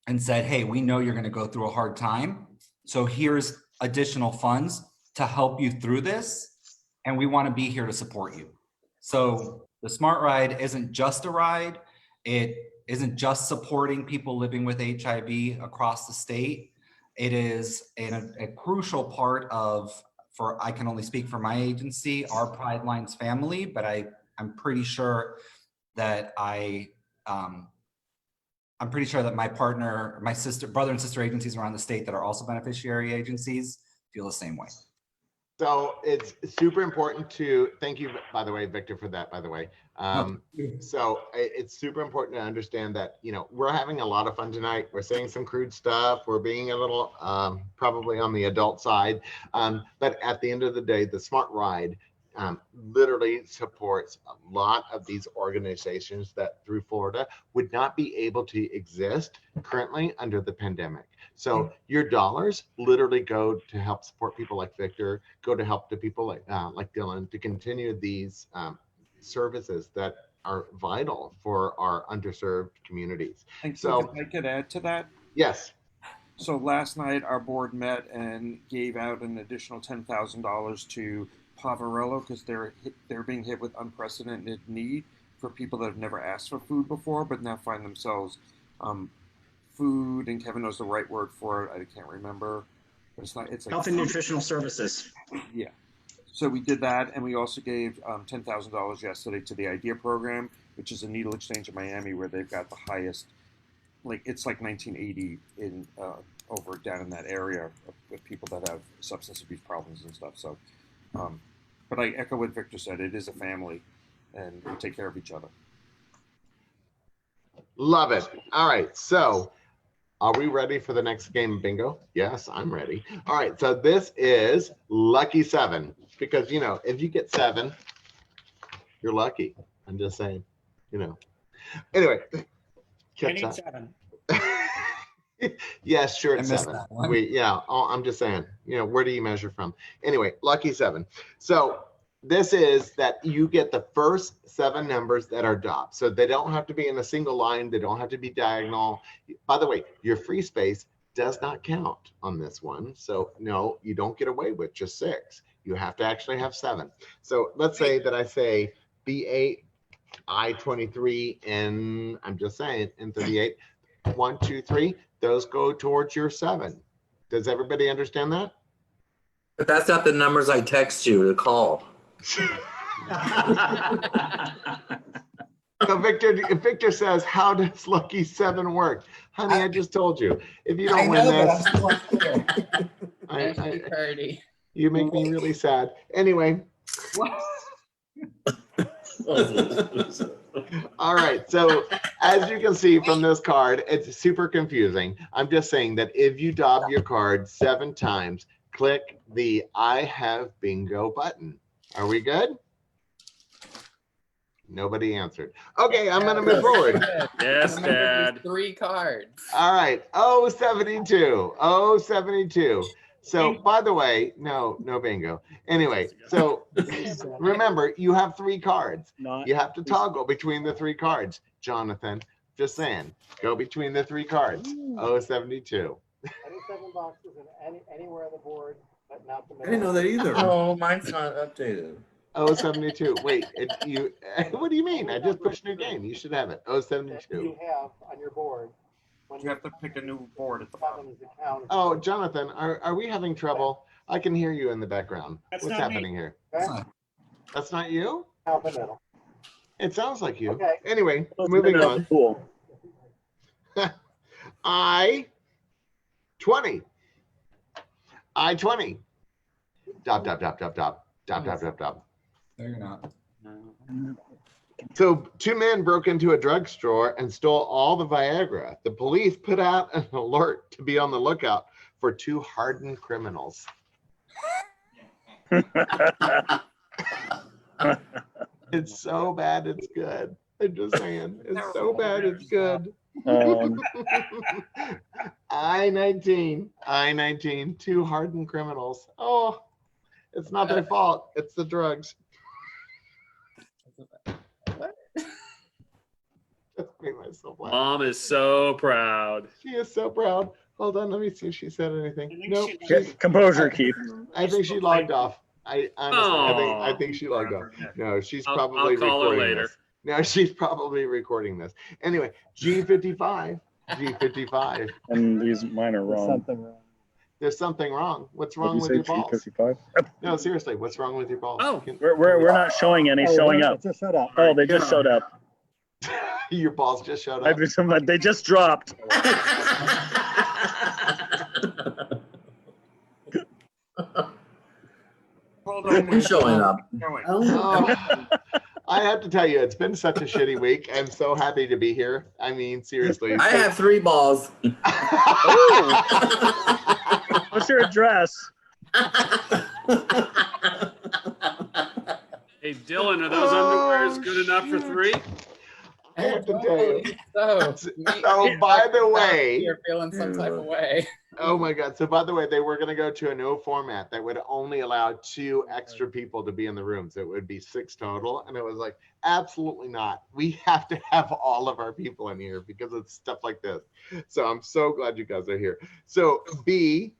and said, hey, we know you're going to go through a hard time, so here's additional funds to help you through this, and we want to be here to support you. So the Smart Ride isn't just a ride. It isn't just supporting people living with HIV across the state. It is a crucial part of, I can only speak for my agency, our Pride Lines family, but I'm pretty sure that I'm pretty sure that my partner, my brother and sister agencies around the state that are also beneficiary agencies feel the same way. So it's super important to, thank you, by the way, Victor, for that, by the way. So it's super important to understand that, we're having a lot of fun tonight. We're saying some crude stuff. We're being a little, probably on the adult side. But at the end of the day, the Smart Ride literally supports a lot of these organizations that through Florida would not be able to exist currently under the pandemic. So your dollars literally go to help support people like Victor, go to help the people like Dylan to continue these services that are vital for our underserved communities. And so if I could add to that. Yes. So last night our board met and gave out an additional $10,000 to Poverello because they're being hit with unprecedented need for people that have never asked for food before, but now find themselves food, and Kevin knows the right word for it. I can't remember, but it's not. It's like Health and nutritional services. Yeah. So we did that, and we also gave $10,000 yesterday to the IDEA program, which is a needle exchange in Miami where they've got the highest, like it's like 1980 in over down in that area with people that have substance abuse problems and stuff. So, but I echo what Victor said. It is a family, and we take care of each other. Love it. All right, so are we ready for the next game of bingo? Yes, I'm ready. All right, so this is Lucky 7, because, you know, if you get 7, you're lucky. I'm just saying, you know. Anyway. I need 7. Yes, sure, I it's missed 7. that one. I'm just saying, you know, where do you measure from? Anyway, Lucky 7. So this is that you get the first 7 numbers that are dropped. So they don't have to be in a single line. They don't have to be diagonal. By the way, your free space does not count on this one. So no, you don't get away with just 6. You have to actually have 7. So let's say that I say B8, I23, and I'm just saying, and 38. 1, 2, 3. Those go towards your 7. Does everybody understand that? But that's not the numbers I text you to call. So Victor says, how does Lucky 7 work? Honey, I just told you. If you don't win this, you make me really sad. Anyway. All right, so as you can see from this card, it's super confusing. I'm just saying that if you daub your card 7 times, click the I have bingo button. Are we good? Nobody answered. Okay, I'm going to move forward. Yes, Dad. 3 cards. All right, 072. 072. So, by the way, no bingo. Anyway, so remember, you have 3 cards. You have to toggle between the 3 cards. Jonathan, just saying, go between the 3 cards. 072. 27 boxes in anywhere on the board, but not the middle. I didn't know that either. No, mine's not updated. 072. Wait, what do you mean? I just pushed new game. You should have it. 072. You have on your board. You have to pick a new board at the bottom. Oh, Jonathan, are we having trouble? I can hear you in the background. That's What's not me. happening here? Okay. That's not you? Out the middle. It sounds like you. Okay. Anyway, moving on. Cool. I-20. I-20. Dop, dop, dop, dop, dop. Dop, dop, dop, dop. No, you're not. So 2 men broke into a drugstore and stole all the Viagra. The police put out an alert to be on the lookout for 2 hardened criminals. It's so bad, it's good. I'm just saying, it's so bad, it's good. I-19, 2 hardened criminals. Oh, it's not their fault. It's the drugs. Just make myself laugh. Mom is so proud. She is so proud. Hold on, let me see if she said anything. Nope. Composure, Keith. I think she logged off. I honestly, I think she logged off. No, she's probably I'll call her recording later. this. No, she's probably recording this. Anyway, G55. G55. And mine are wrong. Something wrong. There's something wrong. What's wrong with Did you your say balls? G55? No, seriously, what's wrong with your balls? Oh, We're not showing any showing up. Just shut up. Oh, they just showed up. Your balls just showed up. They just dropped. Who's showing up? Oh, I have to tell you, it's been such a shitty week. I'm so happy to be here. I mean, seriously. I have 3 balls. What's your address? hey, Dylan, are those underwears good enough for 3? I have to tell you. So By the way, you're feeling some type of way. Oh my God. So by the way, they were going to go to a new format that would only allow 2 extra people to be in the room. So it would be 6 total. And it was like, absolutely not. We have to have all of our people in here because it's stuff like this. So I'm so glad you guys are here. So B8.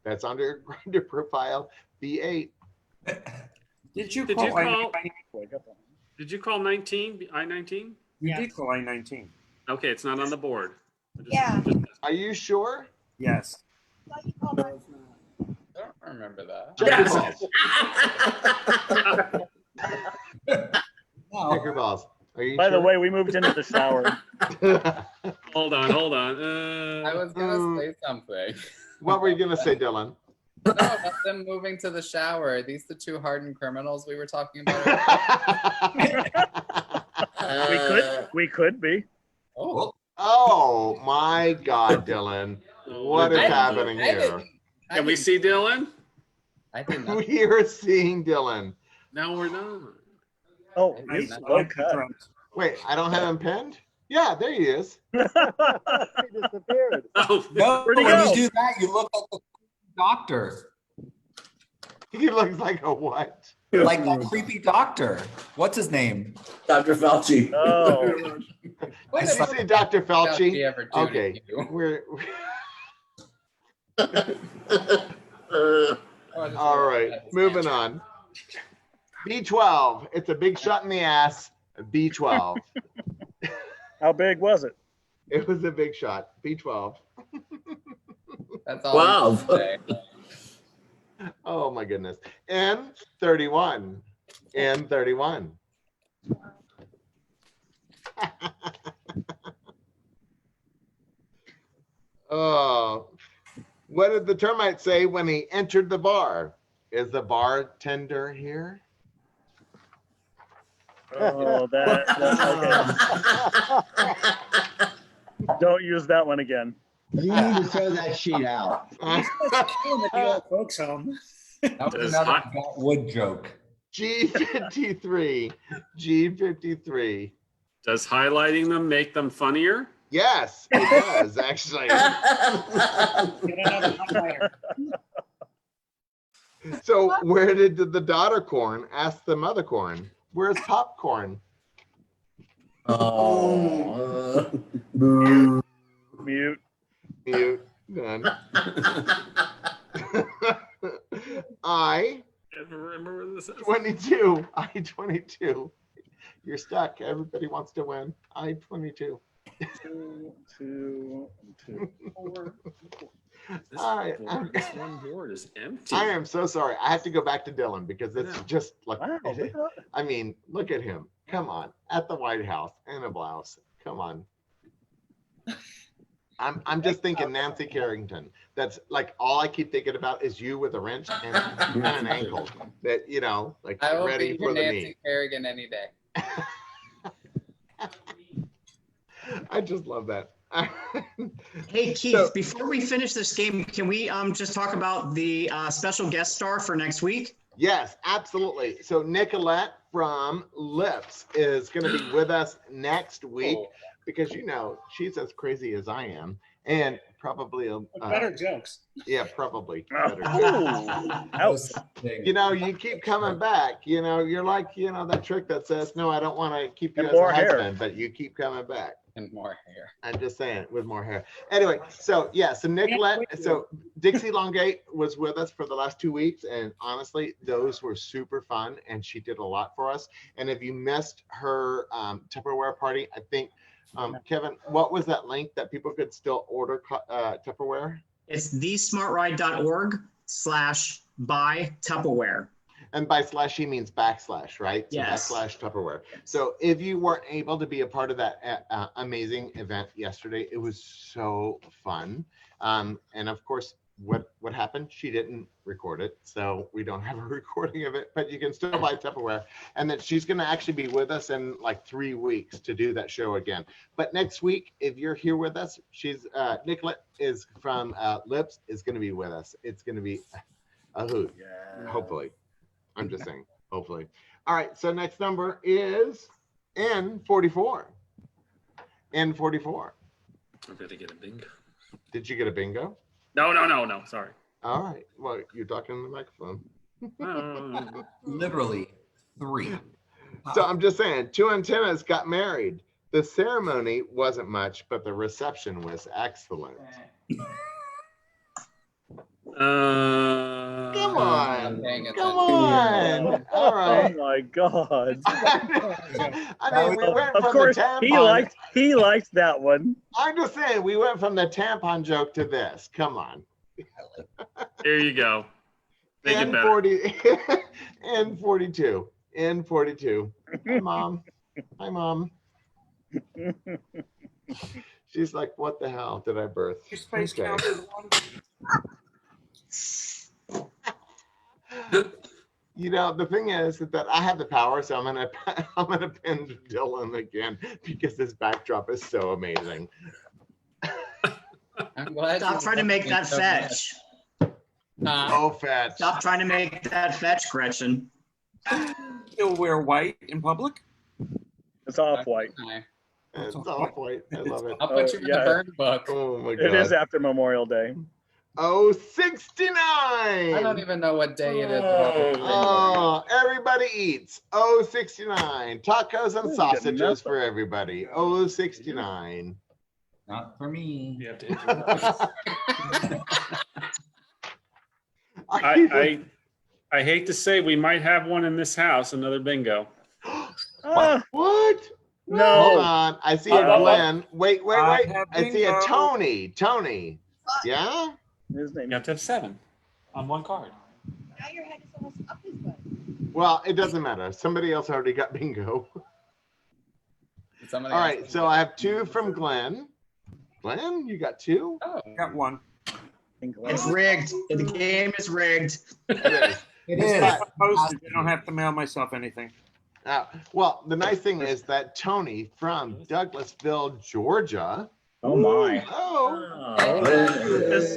That's under Grindr profile. B8. Did you Did call you call? I-19? Did you call 19 I-19? You did call I-19. Okay, it's not on the board. Yeah. Are you sure? Yes. I don't remember that. Check your balls. Check your balls. Are you By the sure? way, we moved into the shower. Hold on. I was gonna say something. What were you gonna say, Dylan? No, about them moving to the shower. Are these the two hardened criminals we were talking about? We could be. Oh my God, Dylan. What is happening here? Can we see Dylan? I did not. We are seeing Dylan. No, we're not. Oh, he's okay. Wait, I don't have him pinned? Yeah, there he is. He disappeared. Oh, No, Where'd he when go? you do that, you look like the doctor. He looks like a what? Like that creepy doctor. What's his name? Dr. Fauci. Oh, I see Dr. Fauci. Fauci ever do Okay, to you? we're Oh, all right. Moving on. B12. It's a big shot in the ass. B12. how big was it? It was a big shot. B12. That's all. Wow. You can say. Oh my goodness. N31. N31. Oh, what did the termite say when he entered the bar? Is the bartender here? Oh, okay. Don't use that one again. You need to throw that sheet out. At the old folks home. That was Does another hot- Matt Wood joke. G53. G53. Does highlighting them make them funnier? Yes, it does actually. Get another highlighter. So where did the daughter corn ask the mother corn? Where's popcorn? Oh. Boo. Mute. Mute. Done. I Can't remember what this is. 22. I 22. You're stuck. Everybody wants to win. I 22. 2, 2, 2, 4. This, All right. board, this one board is empty. I am so sorry. I have to go back to Dylan because it's just like, Wow. I mean, look at him. Come on. At the White House in a blouse. Come on. I'm just thinking Nancy Carrington. That's like all I keep thinking about is you with a wrench and an ankle that, you know, like I will ready be for your the Nancy knee. Kerrigan any day. I just love that. Hey, Keith, before we finish this game, can we just talk about the special guest star for next week? Yes, absolutely. So Nicolette from Lips is going to be with us next week because, you know, she's as crazy as I am and probably Better jokes. Yeah, probably better. Ouch. You know, you keep coming back. You know, you're like, you know, that trick that says, no, I don't want to keep you And as more a hair. husband, but you keep coming back. And more hair. I'm just saying, with more hair. Anyway, so yeah, so Nicolette, so Dixie Longate was with us for the last 2 weeks, and honestly, those were super fun, and she did a lot for us. And if you missed her Tupperware party, I think, Kevin, what was that link that people could still order Tupperware? It's thesmartride.org/buy Tupperware. And by slash, she means backslash, right? So Yes. backslash Tupperware. So if you weren't able to be a part of that amazing event yesterday, it was so fun. And of course, what happened? She didn't record it. So we don't have a recording of it, but you can still buy Tupperware. And then she's going to actually be with us in like 3 weeks to do that show again. But next week, if you're here with us, she's Nicolette is from Lips is going to be with us. It's going to be a hoot, hopefully. I'm just saying, hopefully. All right, so next number is N44. N44. I better get a bingo. Did you get a bingo? No. Sorry. All right. Well, you're talking in the microphone. Literally 3. So I'm just saying, 2 antennas got married. The ceremony wasn't much, but the reception was excellent. Come on. Come on. All Oh right. my God. I mean, we went Of from course, the tampon. he liked that one. I'm just saying, we went from the tampon joke to this. Come on. Here you go. Make it better. 40 and 42. And 42. Hi, Mom. Hi, Mom. She's like, what the hell did I birth? Your space count is one. You know, the thing is that I have the power, so I'm gonna pin Dylan again because this backdrop is so amazing. I'm glad. Stop trying to make that fetch. Oh, fetch. Stop trying to make that fetch, Gretchen. You'll wear white in public? It's off-white. It's off-white. I love it. I'll put you in the burn book. Oh my God. It is after Memorial Day. Oh, 69. I don't even know what day it is. Oh, everybody eats. Oh, 69. Tacos and sausages for everybody. Oh, 69. Not for me. You have to I hate to say we might have one in this house, another bingo. What? No. Hold on. I see a Glenn. Wait. I see a Tony. Tony. Yeah? His name. You have to have 7 on one card. Now your head is almost up his butt. Well, it doesn't matter. Somebody else already got bingo. All right. So I have 2 from Glenn. Glenn, you got 2? Oh, got 1. It's rigged. The game is rigged. It is. It is. Posted. I don't have to mail myself anything. Well, the nice thing is that Tony from Douglasville, Georgia. Oh my. Oh.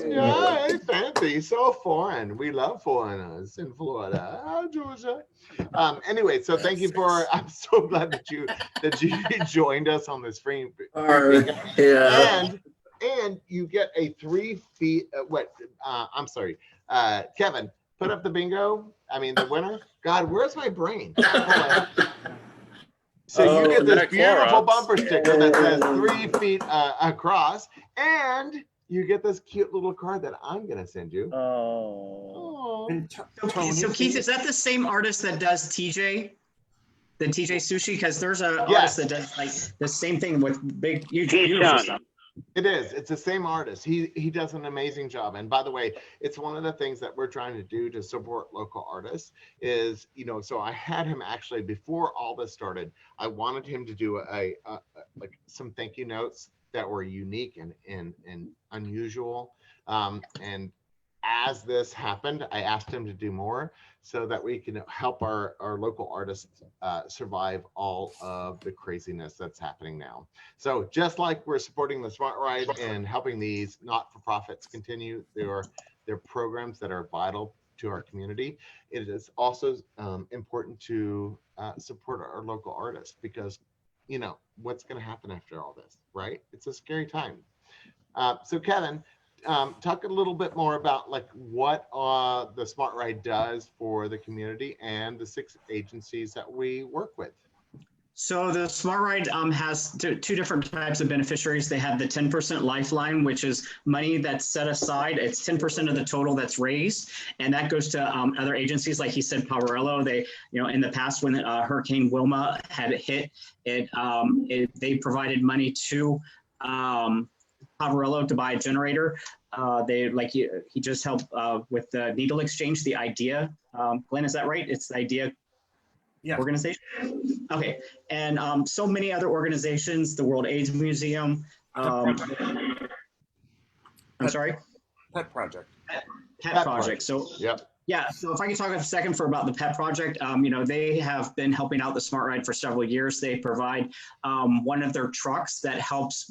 Yeah, fancy. So foreign. We love foreigners in Florida. Georgia. Anyway, so thank you for. I'm so glad that you joined us on this free. Yeah. And you get a 3 feet. I'm sorry, Kevin. Put up the bingo. I mean the winner. God, where's my brain? So you get this beautiful bumper sticker that says 3 feet across, and you get this cute little card that I'm gonna send you. Oh. So Keith, is that the same artist that does TJ? The TJ Sushi? Because there's an artist that does like the same thing with big, huge, beautiful stuff. It is. It's the same artist. He does an amazing job. And by the way, it's one of the things that we're trying to do to support local artists is, so I had him actually before all this started, I wanted him to do like some thank you notes that were unique and unusual. And as this happened, I asked him to do more so that we can help our local artists survive all of the craziness that's happening now. So just like we're supporting the Smart Ride and helping these not-for-profits continue their programs that are vital to our community, it is also important to support our local artists because, what's going to happen after all this, right? It's a scary time. So Kevin, talk a little bit more about like what the Smart Ride does for the community and the 6 agencies that we work with. So the Smart Ride has 2 different types of beneficiaries. They have the 10% lifeline, which is money that's set aside. It's 10% of the total that's raised, and that goes to other agencies. Like he said, Powerello. They, in the past when Hurricane Wilma had hit, they provided money to Powerello to buy a generator. He just helped with the needle exchange, the IDEA. Glenn, is that right? It's the IDEA organization? Okay. And so many other organizations, the World AIDS Museum. I'm sorry? Pet Project. Pet Project. So yep. Yeah, so if I can talk a second about the Pet Project, they have been helping out the Smart Ride for several years. They provide one of their trucks that helps,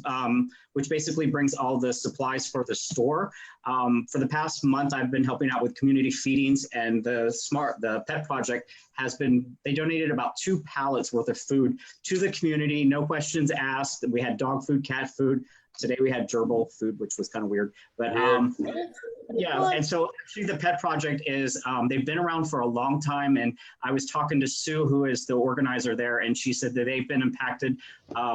which basically brings all the supplies for the store. For the past month, I've been helping out with community feedings, and the Pet Project they donated about 2 pallets worth of food to the community, no questions asked. We had dog food, cat food. Today we had gerbil food, which was kind of weird, but yeah. And so actually the Pet Project is, they've been around for a long time. And I was talking to Sue, who is the organizer there, and she said that they've been impacted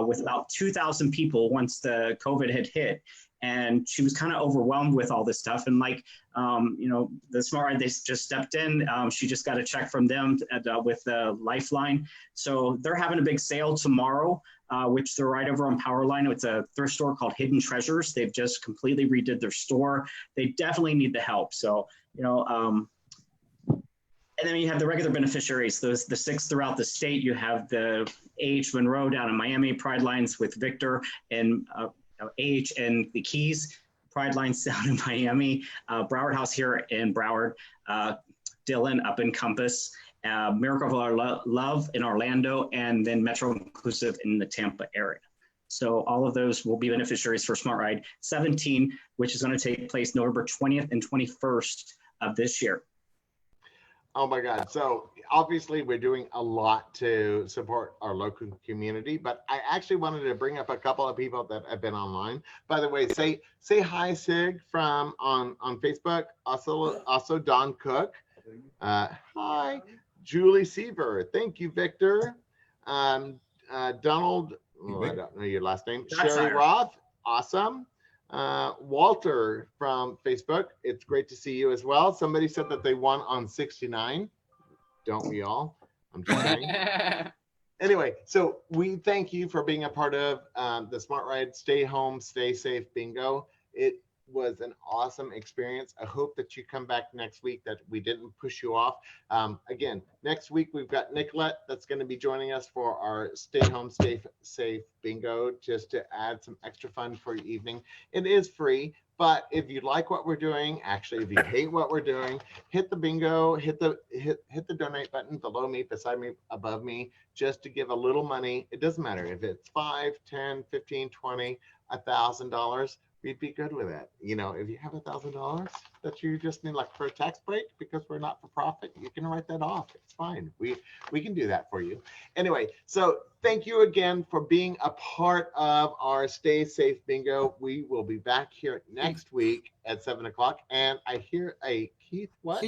with about 2,000 people once the COVID had hit. and she was kind of overwhelmed with all this stuff. And like, you know, the Smart Ride, they just stepped in. She just got a check from them with the Lifeline. So they're having a big sale tomorrow, which they're right over on Powerline. It's a thrift store called Hidden Treasures. They've just completely redid their store. They definitely need the help. So, you know, and then you have the regular beneficiaries, the 6 throughout the state. You have the A.H. Monroe down in Miami, Pride Lines with Victor, and A.H. and the Keys, Pride Lines down in Miami, Broward House here in Broward, Dylan up in Compass, Miracle of Our Love in Orlando, and then Metro Inclusive in the Tampa area. So all of those will be beneficiaries for Smart Ride 17, which is going to take place November 20th and 21st of this year. Oh my God. So obviously we're doing a lot to support our local community, but I actually wanted to bring up a couple of people that have been online. By the way, say hi, Sig, from on Facebook. Also Don Cook. Hi, Julie Seaver. Thank you, Victor. Donald, I don't know your last name. Sherry Roth. Awesome. Walter from Facebook, it's great to see you as well. Somebody said that they won on 69. Don't we all? I'm just saying. Anyway, so we thank you for being a part of the Smart Ride Stay Home, Stay Safe Bingo. It was an awesome experience. I hope that you come back next week, that we didn't push you off. Again, next week we've got Nicolette that's going to be joining us for our Stay Home, Stay Safe Bingo, just to add some extra fun for your evening. It is free, but if you like what we're doing, actually, if you hate what we're doing, hit the bingo, hit the donate button below me, beside me, above me, just to give a little money. It doesn't matter if it's $5, $10, $15, $20, $1,000. We'd be good with it. You know, if you have $1,000 that you just need like for a tax break because we're not for profit, you can write that off. It's fine. We can do that for you. Anyway, so thank you again for being a part of our Stay Safe Bingo. We will be back here next week at 7 o'clock. And I hear a Keith, what?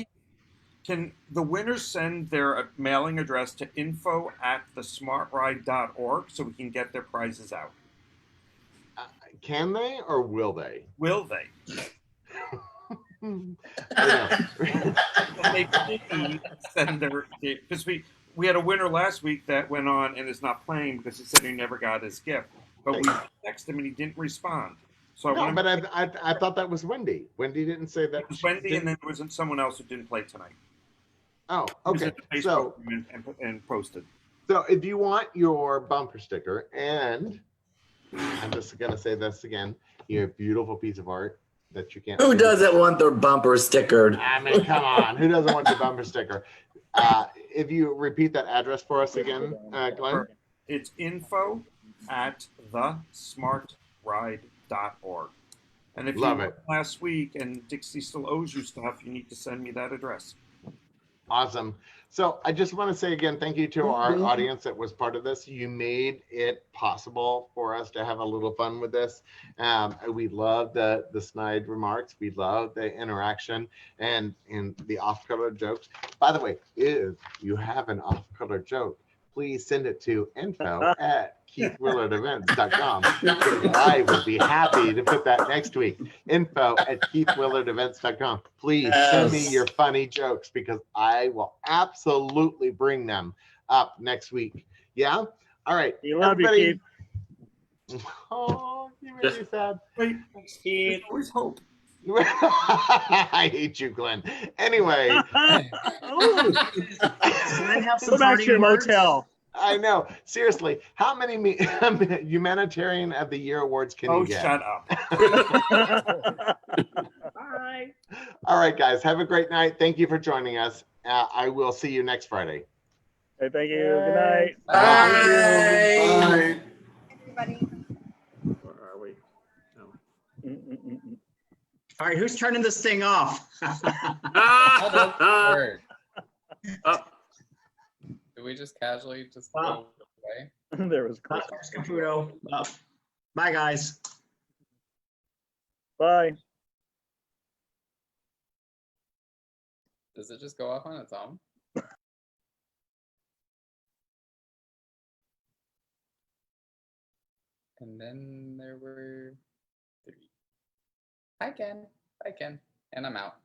Can the winners send their mailing address to info@thesmartride.org so we can get their prizes out? Can they or will they? Will they? Send their, because we had a winner last week that went on and is not playing because he said he never got his gift. But we texted him and he didn't respond. So I thought that was Wendy. Wendy didn't say that. It was Wendy, and then there was someone else who didn't play tonight. Oh, okay. So and posted. So if you want your bumper sticker, and I'm just gonna say this again, your beautiful piece of art that you can't. Who doesn't want their bumper stickered? I mean, come on, who doesn't want your bumper sticker? If you repeat that address for us again, Glenn. It's info@thesmartride.org. And if you won last week and Dixie still owes you stuff, you need to send me that address. Awesome. So I just want to say again, thank you to our audience that was part of this. You made it possible for us to have a little fun with this. We love the snide remarks. We love the interaction and the off-color jokes. By the way, if you have an off-color joke, please send it to info@keithwillardevents.com. I would be happy to put that next week. info@keithwillardevents.com. Please send me your funny jokes because I will absolutely bring them up next week. Yeah? All right. We love you, Keith. Oh, you made me sad. Wait, Keith. There's always hope. I hate you, Glenn. Anyway. Go back to your motel. I know. Seriously, how many Humanitarian of the Year awards can you get? Shut up. Bye. All right, guys. Have a great night. Thank you for joining us. I will see you next Friday. Hey, thank you. Good night. Bye. Bye. Everybody. Where are we? No. All right, who's turning this thing off? Did we just casually just go away? There was Caputo. Bye, guys. Bye. Does it just go off on its own? And then there were I can, and I'm out.